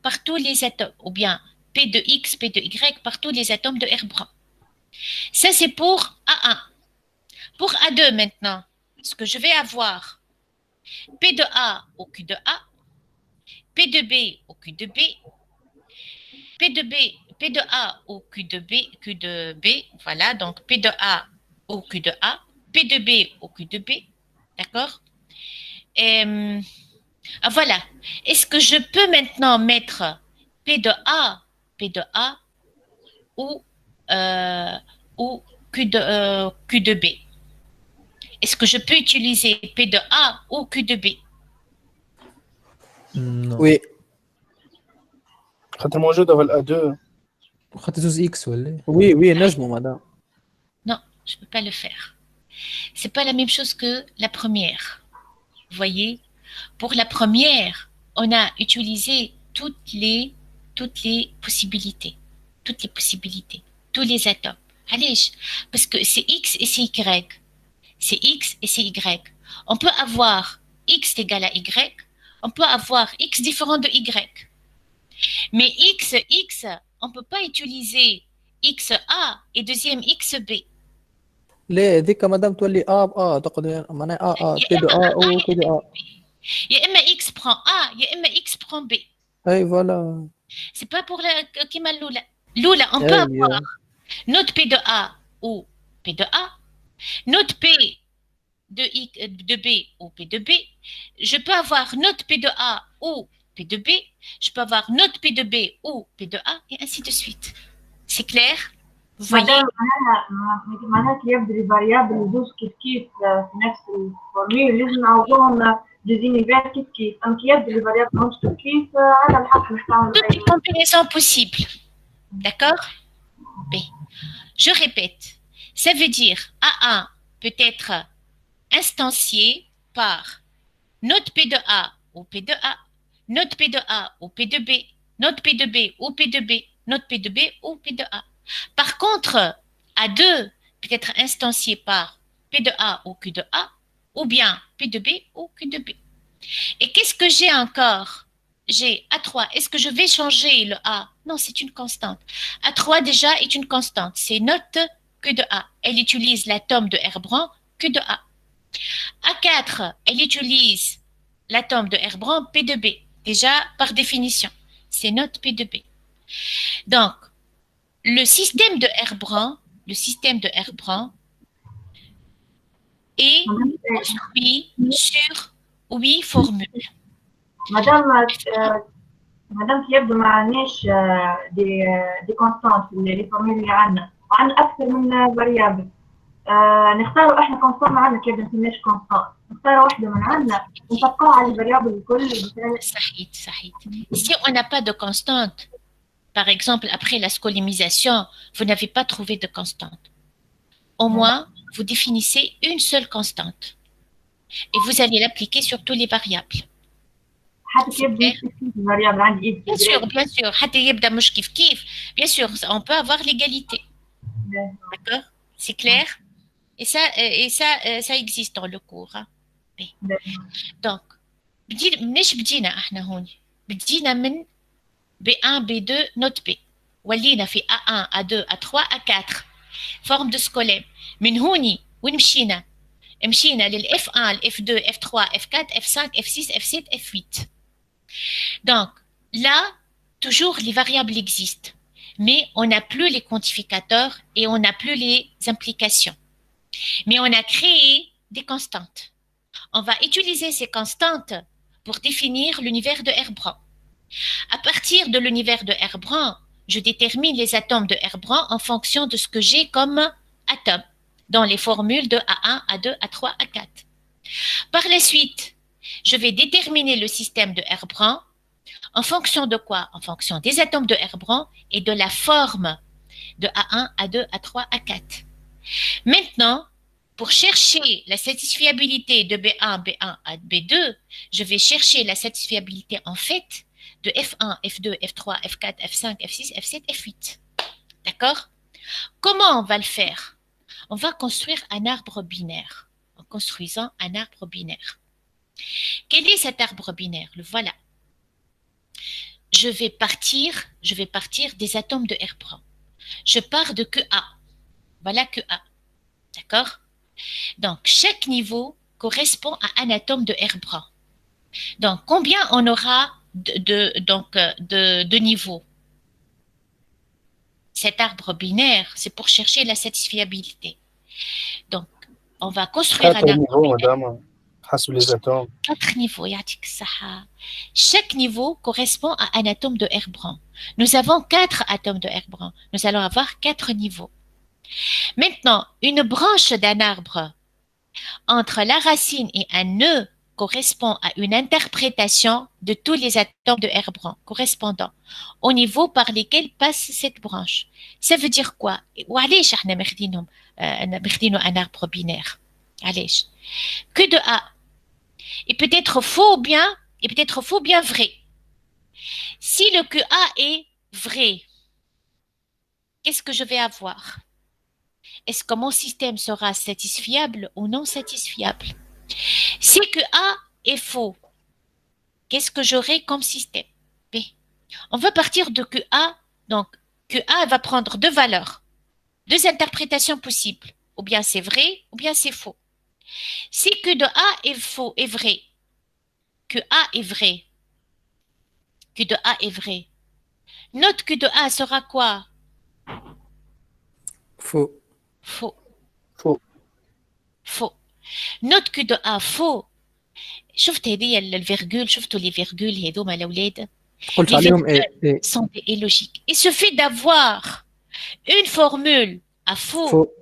par tous les atomes, ou bien P de X, P de Y par tous les atomes de Herbran. Ça, c'est pour A1. Pour A2 maintenant, ce que je vais avoir, P de A au Q de A, P de B au Q de B, P de A au Q de B, voilà, donc P de A au Q de A, P de B au Q de B, d'accord? Voilà. Est-ce que je peux maintenant mettre P de A ou Q de B? Est-ce que je peux utiliser P de A ou Q de B? Non. Oui. خاطر موجودة في الأ2. خاطر زوز إكس ولا؟ Oui, نجمو madame. Non, je ne peux pas le faire. C'est pas la même chose que la première. Vous voyez? Pour la première, on a utilisé toutes les possibilités, tous les atomes. Allez, parce que c'est X et c'est Y. C'est X et c'est Y. On peut avoir X égale à Y, on peut avoir X différent de Y. Mais X, on ne peut pas utiliser XA et deuxième XB. لا ذيك مدام تولي A تقعد معناها A P de A ou P de A. Il y a X prend A, il y a X prend B. Oui, voilà. C'est pas pour la Kima Lula. Lula, on peut avoir note P de A ou P de A, note P de B ou P de B. Je peux avoir note P de A ou P de B. Je peux avoir note P de B ou P de A et ainsi de suite. C'est clair? Vous voyez? مادام معناها كي يبدو لي فاريابل يدوز كيف كيف في نفس الفورميل لازم نعوضوهم ديزينيفير كيف كيف، أما كي يبدو لي فاريابل مش كيف كيف على الحق نستعمل Toutes les combinaisons possibles. D'accord? B. Je répète. Ça veut dire A1 peut être instancié par note P de A ou P de A, note P de A ou P de B, note P de B ou P de B, note P de B ou P de A. Par contre, A2 peut être instancié par P de A ou Q de A, ou bien P de B ou Q de B. Et qu'est-ce que j'ai encore? J'ai A3. Est-ce que je vais changer le A? Non, c'est une constante. A3 déjà est une constante. C'est note Q de A. Elle utilise l'atome de R-bran Q de A. A4, elle utilise l'atome de R-bran P de B. Déjà, par définition, c'est note P de B. Donc, le système de R-bran est construit sur 8 formules. مادام يبدو ما عندناش دي كونستانت في لي فورميل اللي عندنا وعندنا اكثر من فاريابل، نختاروا احنا كونستانت عندنا كي ما فيناش كونستانت، نختاروا واحده من عندنا ونطبقوها على الفاريابل الكل. صحيح. Si on n'a pas de constante, par exemple après la scolimisation, vous n'avez pas trouvé de constante. Au moins, vous définissez une seule constante et vous allez l'appliquer sur tous les variables. Bien sûr. Bien sûr, on peut avoir l'égalité. D'accord? C'est clair? Et ça existe dans le cours. Hein? Donc, بدينا من B1, B2, note B. ولينا في A1, A2, A3, A4. Forme de scolem. من هوني وين مشينا؟ مشينا لل F1, F2, F3, F4, F5, F6, F7, F8. Donc, là, toujours les variables existent, mais on n'a plus les quantificateurs et on n'a plus les implications. Mais on a créé des constantes. On va utiliser ces constantes pour définir l'univers de R-bran. À partir de l'univers de R-bran, je détermine les atomes de R-bran en fonction de ce que j'ai comme atomes dans les formules de A1, A2, A3, A4. Par la suite, je vais déterminer le système de R-bran en fonction de quoi? En fonction des atomes de R-bran et de la forme de A1, A2, A3, A4. Maintenant, pour chercher la satisfiabilité de B1, B1 à B2, je vais chercher la satisfiabilité en fait de F1, F2, F3, F4, F5, F6, F7, F8. D'accord? Comment on va le faire? On va construire un arbre binaire en construisant un arbre binaire. Quel est cet arbre binaire? Le voilà. Je vais partir des atomes de R-bran. Je pars de QA. Voilà QA. D'accord? Donc, chaque niveau correspond à un atome de R-bran. Donc, combien on aura de niveaux? Cet arbre binaire, c'est pour chercher la satisfiabilité. Donc, on va construire un arbre binaire. Quatre niveaux. Chaque niveau correspond à un atome de R-bran. Nous avons 4 atomes de R-bran. Nous allons avoir 4 niveaux. Maintenant, une branche d'un arbre entre la racine et un nœud correspond à une interprétation de tous les atomes de R-bran correspondant au niveau par lesquels passe cette branche. Ça veut dire quoi? وعليش احنا ماخدينهم un arbre binaire? علاش؟ Que de A. Et peut-être faux bien vrai. Si le QA est vrai, qu'est-ce que je vais avoir? Est-ce que mon système sera satisfiable ou non satisfiable? Si QA est faux, qu'est-ce que j'aurai comme système? B. On va partir de QA, donc QA va prendre 2 valeurs, 2 interprétations possibles. Ou bien c'est vrai, ou bien c'est faux. Si Q de A est faux, est vrai, que A est vrai, Q de A est vrai, notre Q de A sera quoi? Faux. Faux. Notre Q de A faux. شفت هذه الفيرجول، شفتوا les virgules هذوما الأولاد؟ قلت عليهم sont illogiques. Il suffit d'avoir une formule à faux Faux.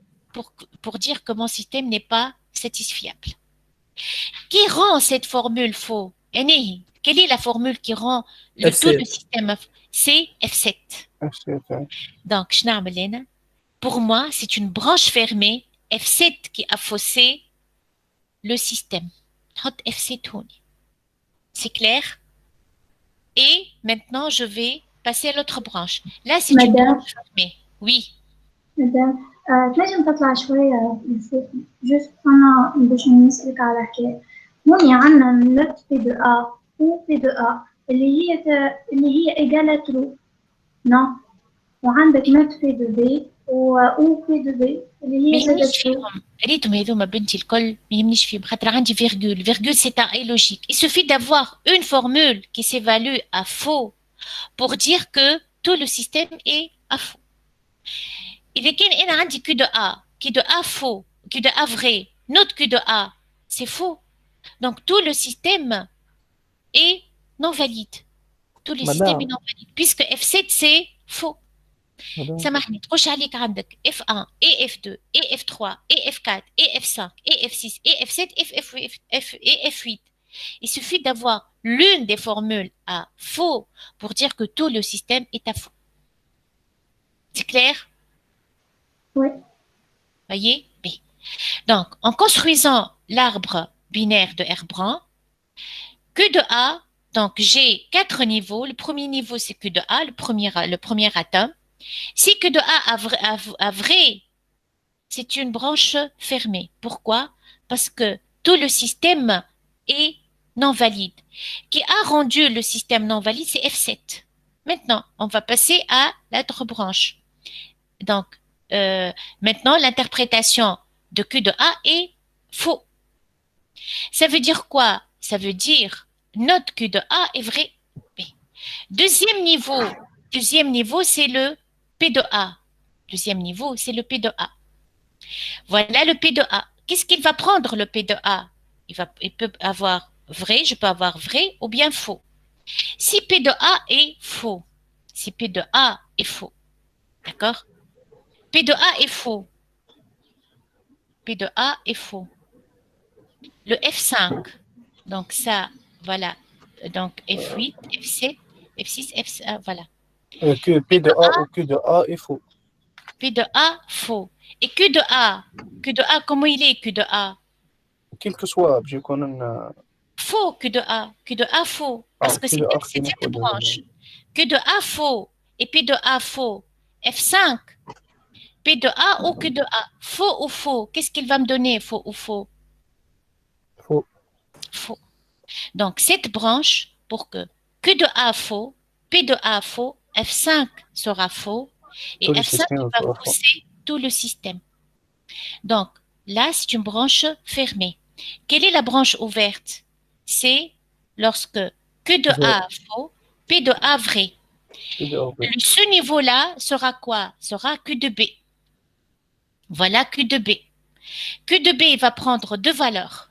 pour dire que mon système n'est pas satisfiable. Qui rend cette formule faux? Quelle est la formule qui rend tout le système? C'est F7. Donc, pour moi, c'est une branche fermée, F7 qui a faussé le système. F7. C'est clair? Et maintenant, je vais passer à l'autre branche. Là, c'est une branche fermée. Oui. Madame, تنجم تطلع شوية juste أنا باش نسألك على حكاية. هوني عندنا نوت بي دو A و بي دو A اللي هي إيجالة ترو. نو. وعندك نوت بي دو B و بي دو B اللي هي زادة ترو. ريتم هذوما بنتي الكل ما يهمنيش فيهم خاطر عندي فيرجول. Virgule, c'est un et logique. Il suffit d'avoir une formule qui s'évalue à faux pour dire que tout le système est à faux. إذا كان أنا عندي Q de A, Q de A faux, Q de A vrai, notre Q de A, c'est faux. Donc tout le système est non valide. Tout le système est non valide. Puisque F7, c'est faux. سامحني تخش عليك عندك F1 et F2 et F3 et F4 et F5 et F6 et F7 et F8. Il suffit d'avoir l'une des formules à faux pour dire que tout le système est à faux. C'est clair? Oui. Voyez? Bien. Donc, en construisant l'arbre binaire de Herbran, Q de A, donc j'ai 4 niveaux. Le premier niveau, c'est Q de A, le premier atome. Si Q de A a vrai, c'est une branche fermée. Pourquoi? Parce que tout le système est non valide. Qui a rendu le système non valide, c'est F7. Maintenant, on va passer à l'autre branche. Donc, maintenant, l'interprétation de Q de A est faux. Ça veut dire quoi? Ça veut dire notre Q de A est vrai. Deuxième niveau, c'est le P de A. Deuxième niveau, c'est le P de A. Voilà le P de A. Qu'est-ce qu'il va prendre le P de A? Il peut avoir vrai, je peux avoir vrai ou bien faux. Si P de A est faux, d'accord? P de A est faux. P de A est faux. Le F5, donc ça, voilà. Donc F8, F7, F6, F7, voilà. Que P de A ou Q de A est faux. P de A, faux. Et Q de A, comment il est Q de A? Quel que soit, je connais. Faux, Q de A, faux. Parce que c'est cette branche. Q de A, faux. Et P de A, faux. F5, P de A ou Q de A? Faux ou faux? Qu'est-ce qu'il va me donner, faux ou faux? Faux. Faux. Donc, cette branche, pour que Q de A faux, P de A faux, F5 sera faux, et F5 va fausser tout le système. Donc, là, c'est une branche fermée. Quelle est la branche ouverte? C'est lorsque Q de A faux, P de A vrai. Ce niveau-là sera quoi? Sera Q de B. Voilà Q de B. Q de B va prendre deux valeurs.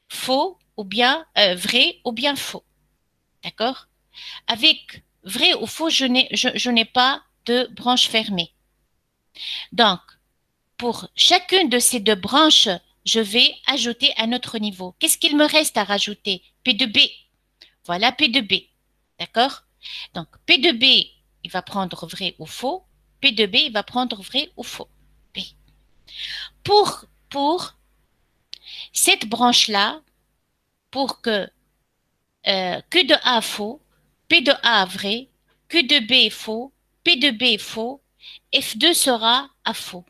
Faux ou bien vrai ou bien faux. D'accord? Avec vrai ou faux, je n'ai pas de branche fermée. Donc, pour chacune de ces deux branches, je vais ajouter un autre niveau. Qu'est-ce qu'il me reste à rajouter? P de B. Voilà P de B. D'accord? Donc, P de B, il va prendre vrai ou faux. P de B, il va prendre vrai ou faux. P. Pour cette branche-là, pour que Q de A faux, P de A vrai, Q de B faux, P de B faux, F2 sera à faux.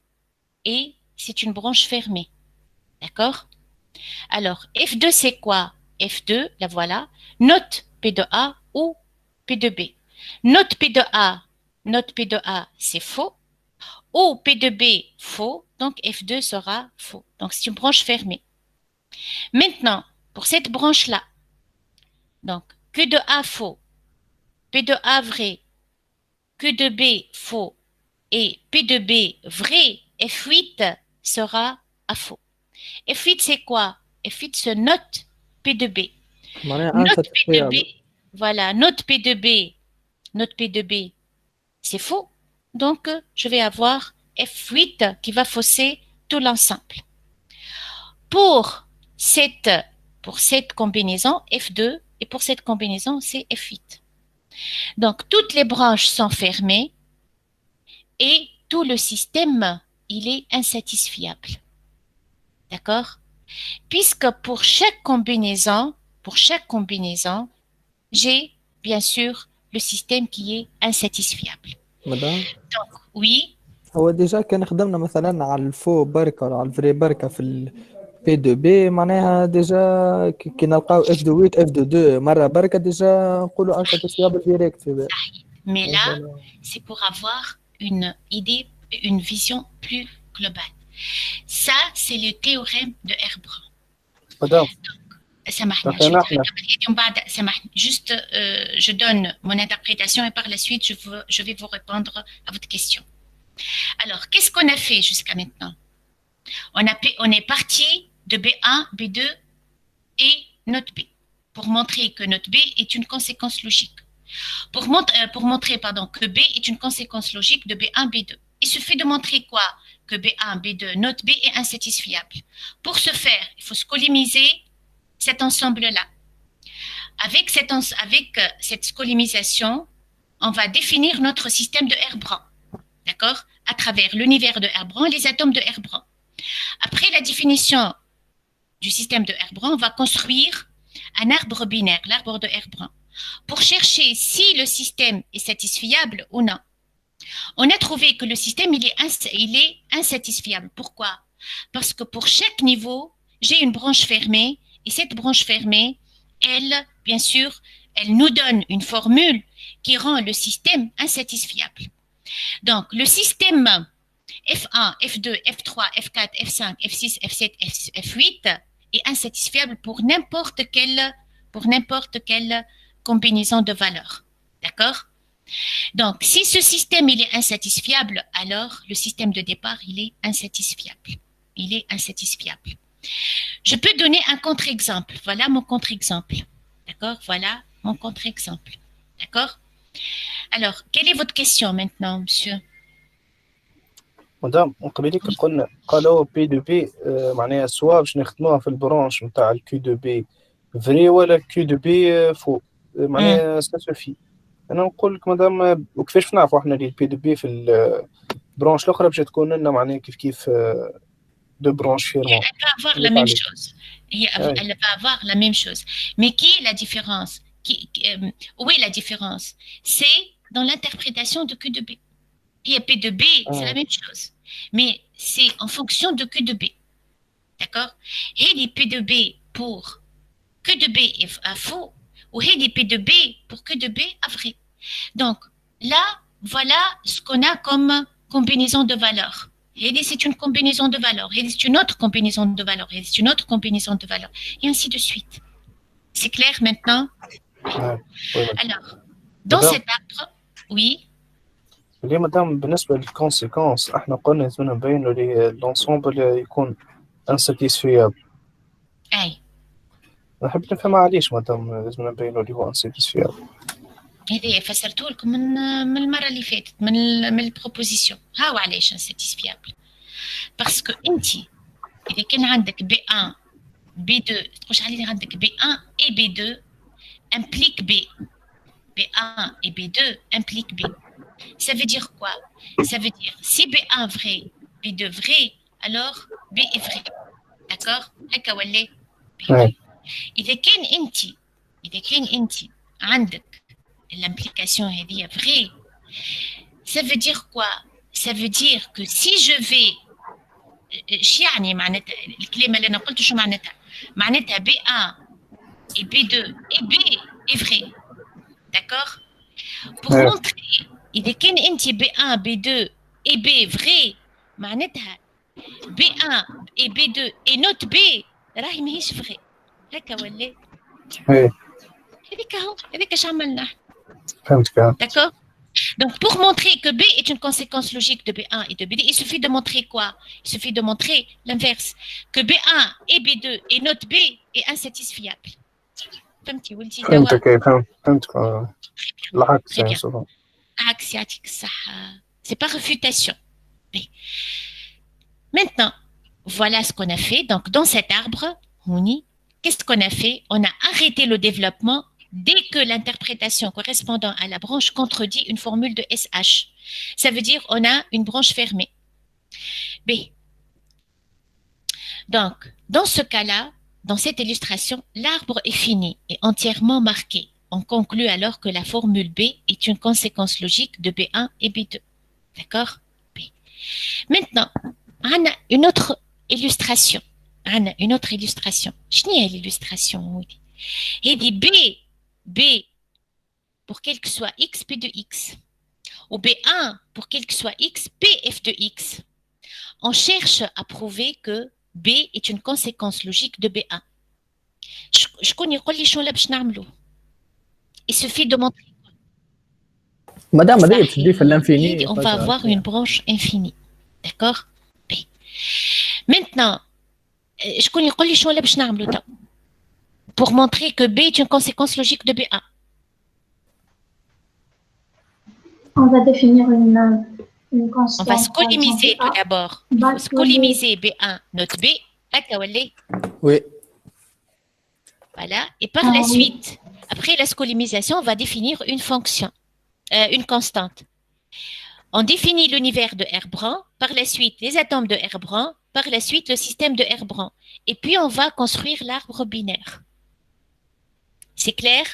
Et c'est une branche fermée. D'accord? Alors, F2, c'est quoi? F2, la voilà. Note P de A ou P de B. Note P de A, c'est faux. Ou P de B, faux. Donc, F2 sera faux. Donc, c'est une branche fermée. Maintenant, pour cette branche-là, donc, Q de A faux, P de A vrai, Q de B faux et P de B vrai, F8 sera à faux. F8, c'est quoi? F8, c'est note P de B. Note P de B, voilà, note P de B, c'est faux. donc je vais avoir F8 qui va fausser tout l'ensemble. Pour cette combinaison, F2, et pour cette combinaison, c'est F8. Donc, toutes les branches sont fermées et tout le système, il est insatisfiable. D'accord? Puisque pour chaque combinaison, j'ai bien sûr le système qui est insatisfiable. مدام Donc, oui, هو ديجا كان خدمنا مثلا على الفو بركة ولا على الفري بركة في البي دو بي معناها ديجا كي نلقاو اف دو 8 اف دو 2 مرة بركة ديجا نقولوا انساتيسفيابل ديريكت في mais là, c'est pour avoir une idée, une vision plus globale. Ça, c'est le théorème de Herbron. مدام سامحني juste je donne mon interprétation et par la suite je vais vous répondre à votre question. Alors, qu'est-ce qu'on a fait jusqu'à maintenant? On est parti de B1, B2 et note B pour montrer que note B est une conséquence logique. Pour montrer que B est une conséquence logique de B1, B2. Il suffit de montrer quoi? Que B1, B2, note B est insatisfiable. Pour ce faire, il faut scolimiser cet ensemble-là. Avec cette scolimisation, on va définir notre système de Herbron. D'accord? À travers l'univers de Herbron, les atomes de Herbron. Après la définition du système de Herbron, on va construire un arbre binaire, l'arbre de Herbron, pour chercher si le système est satisfiable ou non. On a trouvé que le système il est insatisfiable. Pourquoi? Parce que pour chaque niveau, j'ai une branche fermée et cette branche fermée, elle, bien sûr, elle nous donne une formule qui rend le système insatisfiable. Donc, le système F1, F2, F3, F4, F5, F6, F7, F8 est insatisfiable pour n'importe quelle combinaison de valeurs. D'accord? Donc, si ce système il est insatisfiable, alors le système de départ il est insatisfiable. Il est insatisfiable. Je peux donner un contre-exemple. Voilà mon contre-exemple. D'accord? Voilà mon contre-exemple. D'accord? Alors, quelle est votre question maintenant, monsieur? مدام قبيليك قالوا بي دو بي معناها سوا باش نخدموها في البرانش نتاع الكيو دو بي فري ولا كيو دو بي فو معناها سا سوفي. انا نقول لك مدام وكيفاش نعرفوا احنا اللي البي دو بي في البرانش الاخرى باش تكون لنا معناها كيف دو برانش فيرمون. Elle va avoir la même chose. Elle va avoir la même chose. Mais qui est la différence? Où est la différence? C'est dans l'interprétation de Q de B. Et P de B, c'est la même chose. Mais c'est en fonction de Q de B. D'accord? Et les P de B pour Q de B est faux, ou et les P de B pour Q de B est vrai. Donc, là, voilà ce qu'on a comme combinaison de valeurs. Et c'est une combinaison de valeurs. Et c'est une autre combinaison de valeurs. Et c'est une autre combinaison de valeurs. Et ainsi de suite. C'est clair maintenant? Alors, dans cet arbre, oui. اللي مدام بالنسبة للكونسيكونس احنا قلنا لازمنا نبينوا لي لونسومبل يكون انساتيسفيابل. اي نحب نفهم علاش مدام لازمنا نبينوا لي هو انساتيسفيابل. هذه فسرته لكم من المرة اللي فاتت من البروبوزيسيون. هاو علاش انساتيسفيابل. باسكو انت اذا كان عندك B1 B2 تقولش عليه عندك B1 et B2 implique B. B1 et B2 implique B. Ça veut dire quoi? Ça veut dire si B1 vrai, B2 vrai, alors B est vrai. D'accord? هكا ولا إذا كان أنت عندك l'implication هذه vrai, ça veut dire quoi? Ça veut dire que si je vais شو يعني معناتها الكلمة اللي أنا قلت شو معناتها؟ معناتها B1 et B2 et B est vrai. D'accord? Pour montrer إذا كان أنت B1 B2 et B vrai معناتها B1 et B2 et note B راهي ماهيش vrai. هكا ولا؟ هذيك اش عملنا؟ فهمتك. D'accord? Donc pour montrer que B est une conséquence logique de B1 et de B2, il suffit de montrer quoi? Il suffit de montrer l'inverse, que B1 et B2 et note B est insatisfiable. فهمتي ولدي؟ فهمتك العكس يعني العكس يعطيك الصحة. C'est pas réfutation. Mais maintenant, voilà ce qu'on a fait. Donc, dans cet arbre, qu'est-ce qu'on a fait? On a arrêté le développement dès que l'interprétation correspondant à la branche contredit une formule de SH. Ça veut dire on a une branche fermée. B. Donc, dans ce cas-là, dans cette illustration, l'arbre est fini et entièrement marqué. On conclut alors que la formule B est une conséquence logique de B1 et B2. D'accord? B. Maintenant, on a une autre illustration. Je n'ai l'illustration. Il dit B pour quel que soit X, P de X. Ou B1 pour quel que soit X, P F de X. On cherche à prouver que B est une conséquence logique de B1. Je connais pas les choses là باش نعملو. Il suffit de montrer. Madame, l'infini. On va avoir une branche infinie. D'accord? B. Maintenant, je connais pas les choses là باش نعملو pour montrer que B est une conséquence logique de B1. On va définir une constante. On va scolimiser tout d'abord. Scolimiser B1, note B. Oui. Voilà. Et par la suite, après la scolimisation, on va définir une fonction, une constante. On définit l'univers de Herbran, par la suite les atomes de Herbran, par la suite le système de Herbran. Et puis on va construire l'arbre binaire. C'est clair?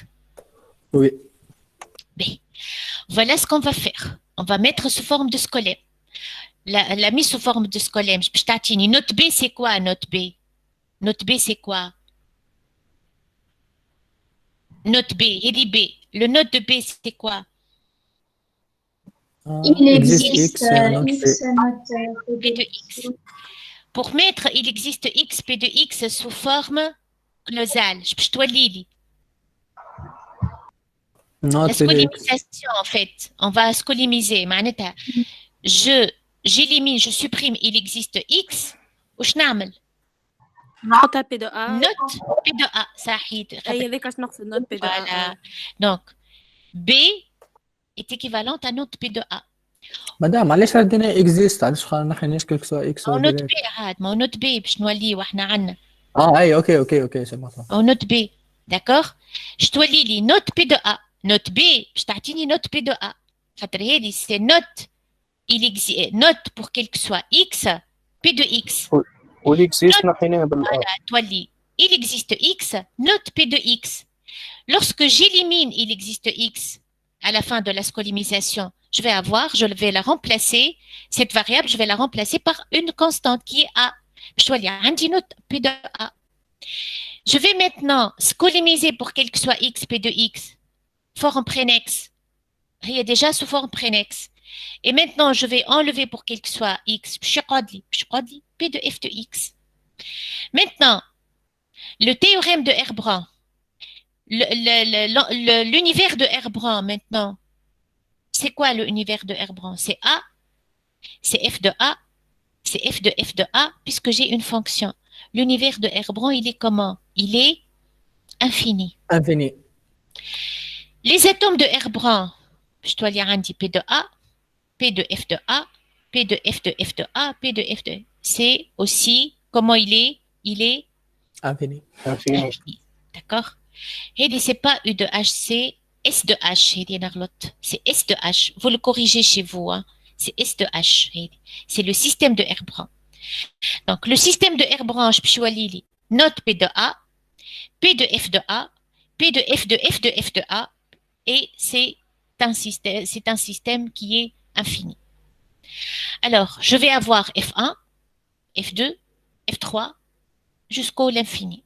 Oui. B. Voilà ce qu'on va faire. On va mettre sous forme de scolème. La mise sous forme de scolème. Note B, c'est quoi, note B? Note B, c'est quoi? Note B, il B. Le note de B, c'est quoi? Il existe X note P de X. Pour mettre il existe X, P de X sous forme clausale. Je dois lire. La scolimisation, en fait, on va scolimiser. J'élimine, je supprime, il existe X. Ou je n'amène نحطها بي دو ا note P de A. صحيح. هي ذيك اش نقصد نوت بي دو Voilà. ا Donc, B est équivalente à note P de A. مدام علاش ردينا اكزيست؟ علاش خلينا نحيناش كل سوا اكس أو note B عاد ما هو note B باش نولي وإحنا عنا. اي اوكي سي بون. أو note B. D'accord? Je تولي لي note P de A. Note B باش تعطيني note P de A. خاطر هذه c'est note note pour quel que soit X P de X. والإكزيست نحيناها بالآ. Voilà, تولي il existe X, note P de X. Lorsque j'élimine il existe X à la fin de la scolimisation, je vais la remplacer, cette variable, je vais la remplacer par une constante qui est A. Je dois lire un note P de A. Je vais maintenant scolimiser pour quel que soit X, P de X, forme prénex. Il y a déjà sous forme prénex. Et maintenant, je vais enlever pour quel que soit X, P de F de X. Maintenant, le théorème de Herbran, l'univers de Herbran maintenant, c'est quoi l'univers de Herbran? C'est A, c'est F de A, c'est F de A, puisque j'ai une fonction. L'univers de Herbran, il est comment? Il est infini. Infini. Les atomes de Herbran, je dois lire un P de A, P de F de A, P de F de F de A, P de F de... C'est aussi, comment il est? Il est infini. D'accord? Et c'est pas U de H, c'est S de H. C'est S de H. Vous le corrigez chez vous. Hein? C'est S de H. C'est le système de Herbran. Donc, le système de Herbran, je peux note P de A, P de F de A, P de F de F de F de A, et c'est un système qui est infini. Alors, je vais avoir F1, F2, F3, jusqu'au l'infini.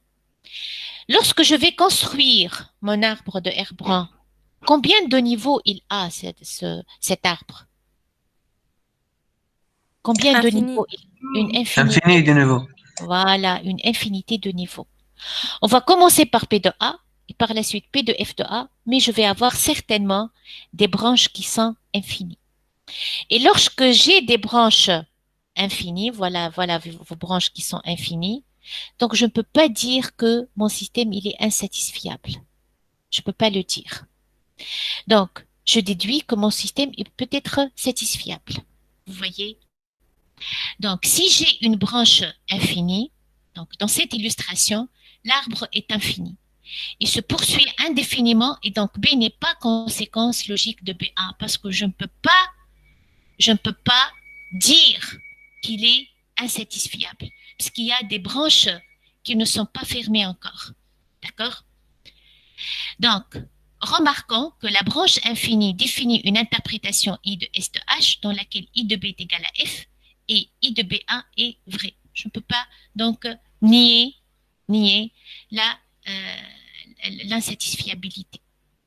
Lorsque je vais construire mon arbre de Herbran, combien de niveaux il a cet arbre? Combien de niveaux? Une infinité. Infinité de niveaux. Voilà, une infinité de niveaux. On va commencer par P de A et par la suite P de F de A, mais je vais avoir certainement des branches qui sont infinies. Et lorsque j'ai des branches infinies, voilà vos branches qui sont infinies, donc je ne peux pas dire que mon système il est insatisfiable. Je ne peux pas le dire. Donc, je déduis que mon système peut être satisfiable. Vous voyez? Donc, si j'ai une branche infinie, donc dans cette illustration, l'arbre est infini. Il se poursuit indéfiniment et donc B n'est pas conséquence logique de BA parce que je ne peux pas dire qu'il est insatisfiable parce qu'il y a des branches qui ne sont pas fermées encore. D'accord? Donc, remarquons que la branche infinie définit une interprétation I de S de H dans laquelle I de B est égal à F et I de B1 est vrai. Je ne peux pas donc nier l'insatisfiabilité.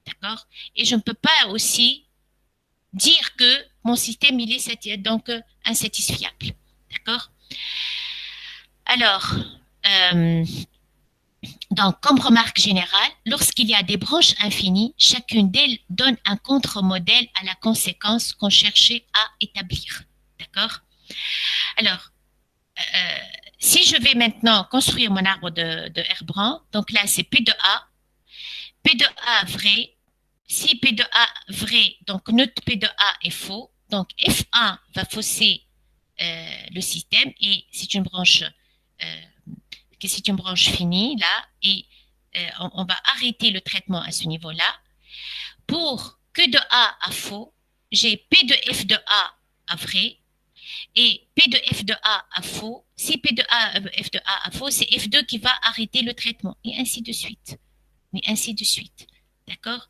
D'accord? Et je ne peux pas aussi dire que mon système il est donc insatisfiable. D'accord? Alors, donc, comme remarque générale, lorsqu'il y a des branches infinies, chacune d'elles donne un contre-modèle à la conséquence qu'on cherchait à établir. D'accord? Alors, si je vais maintenant construire mon arbre de Herbrandt, donc là, c'est P de A. P de A vrai. Si P de A vrai, donc notre P de A est faux. Donc, F1 va fausser le système et c'est une branche finie là et on va arrêter le traitement à ce niveau-là. Pour Q de A à faux, j'ai P de F de A à vrai et P de F de A à faux. Si P de F de A à faux, c'est F2 qui va arrêter le traitement et ainsi de suite. Mais ainsi de suite. D'accord?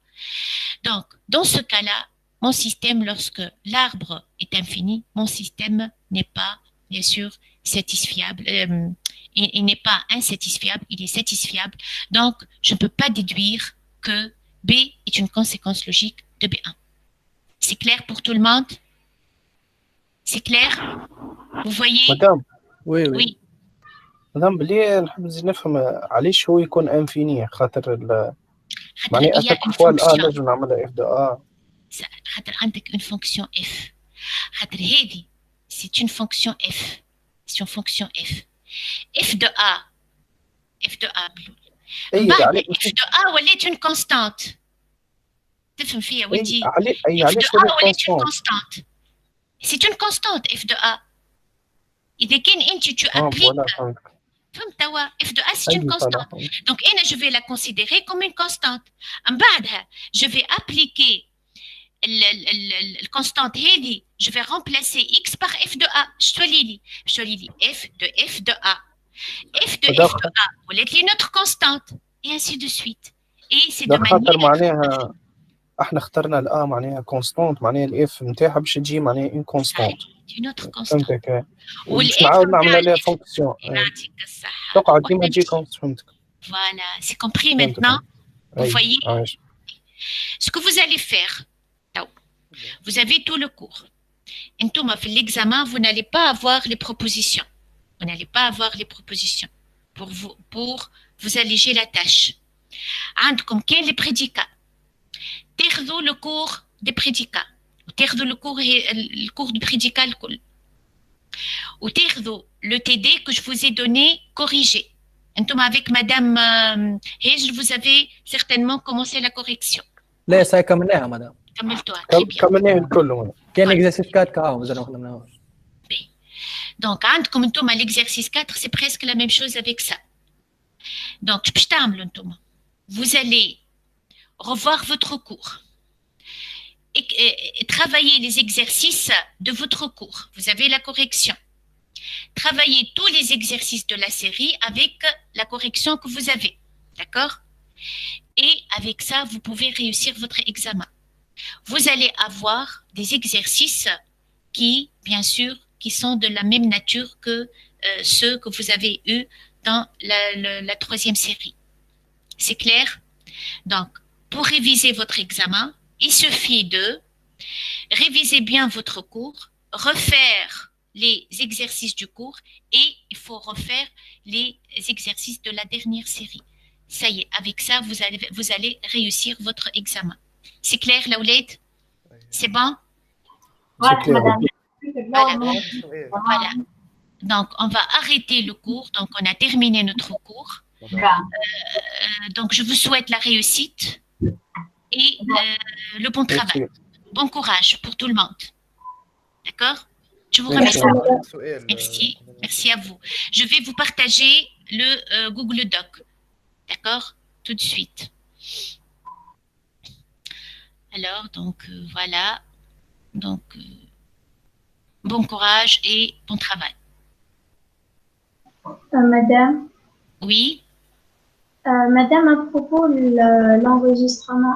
Donc, dans ce cas-là, mon système, lorsque l'arbre est infini, mon système n'est pas, bien sûr, satisfiable. Il n'est pas insatisfiable, il est satisfiable. Donc, je ne peux pas déduire que B est une conséquence logique de B1. C'est clair pour tout le monde? C'est clair? Vous voyez? مدام Oui. مدام بلي نحب نزيد نفهم علاش هو يكون انفيني خاطر معني Il y a اشاك une فوا fonction. نجم نعملها اف دو ا خاطر عندك une fonction f. خاطر هذه c'est une fonction f. C'est une fonction f. f de a. f de a. اي بعد علي f de a ولات une constante. تفهم فيا ولدي؟ اي f de علاش a ولات une كونستانت constante. C'est une constante f de a. إذا كان أنت tu appliques فوالا فهمت فهمت توا f de a c'est اي une فوالا constante. فهمت Donc أنا je vais la considérer comme une constante. من بعدها je vais appliquer le constante هذه je vais remplacer x par f de a. je تولي لي f de a. f de f de a ولات لي notre constante et ainsi de suite. Et c'est de خاطر manière معناها احنا اخترنا الأ معناها كونستانت معناها الاف نتاعها باش تجي معناها اون كونستانت une autre constante. فهمتك باش والf نعاود نعمل عليها نتاع فونكسيون يعطيك الصحة. تقعد ديما تجي كونست فهمتك Voilà, c'est compris maintenant. Vous voyez ce que vous allez faire. Vous avez tout le cours. Entouma fait l'examen, vous n'allez pas avoir les propositions. Vous n'allez pas avoir les propositions pour vous alléger la tâche. عندكم كاين les prédicats. تاخذوا le cours des prédicats. وتاخذوا le cours du prédicat الكل. وتاخذوا le TD que je vous ai donné corrigé. Entouma avec madame Hej, vous avez certainement commencé la correction. لا ساي كملناها مدام كملتوها. Très bien. كملناها الكل كاين اكزرسيس 4 كاو مازال ما خدمناهوش. Donc, عندكم انتم l'exercice 4, c'est presque la même chose avec ça. Donc, باش تعملوا انتم. Vous allez revoir votre cours et travailler les exercices de votre cours. Vous avez la correction. Travaillez tous les exercices de la série avec la correction que vous avez. D'accord? Et avec ça, vous pouvez réussir votre examen. Vous allez avoir des exercices qui, bien sûr, qui sont de la même nature que ceux que vous avez eus dans la troisième série. C'est clair? Donc, pour réviser votre examen, il suffit de réviser bien votre cours, refaire les exercices du cours et il faut refaire les exercices de la dernière série. Ça y est, avec ça, vous allez réussir votre examen. C'est clair, Laouled? C'est bon? Voilà. Donc, on va arrêter le cours. Donc, on a terminé notre cours. Donc, je vous souhaite la réussite et le bon travail. Bon courage pour tout le monde. D'accord? Je vous remercie. Merci. Merci à vous. Je vais vous partager le Google Doc. D'accord? Tout de suite. Alors, donc, voilà. Donc, bon courage et bon travail. Madame, Oui? Madame, à propos de l'enregistrement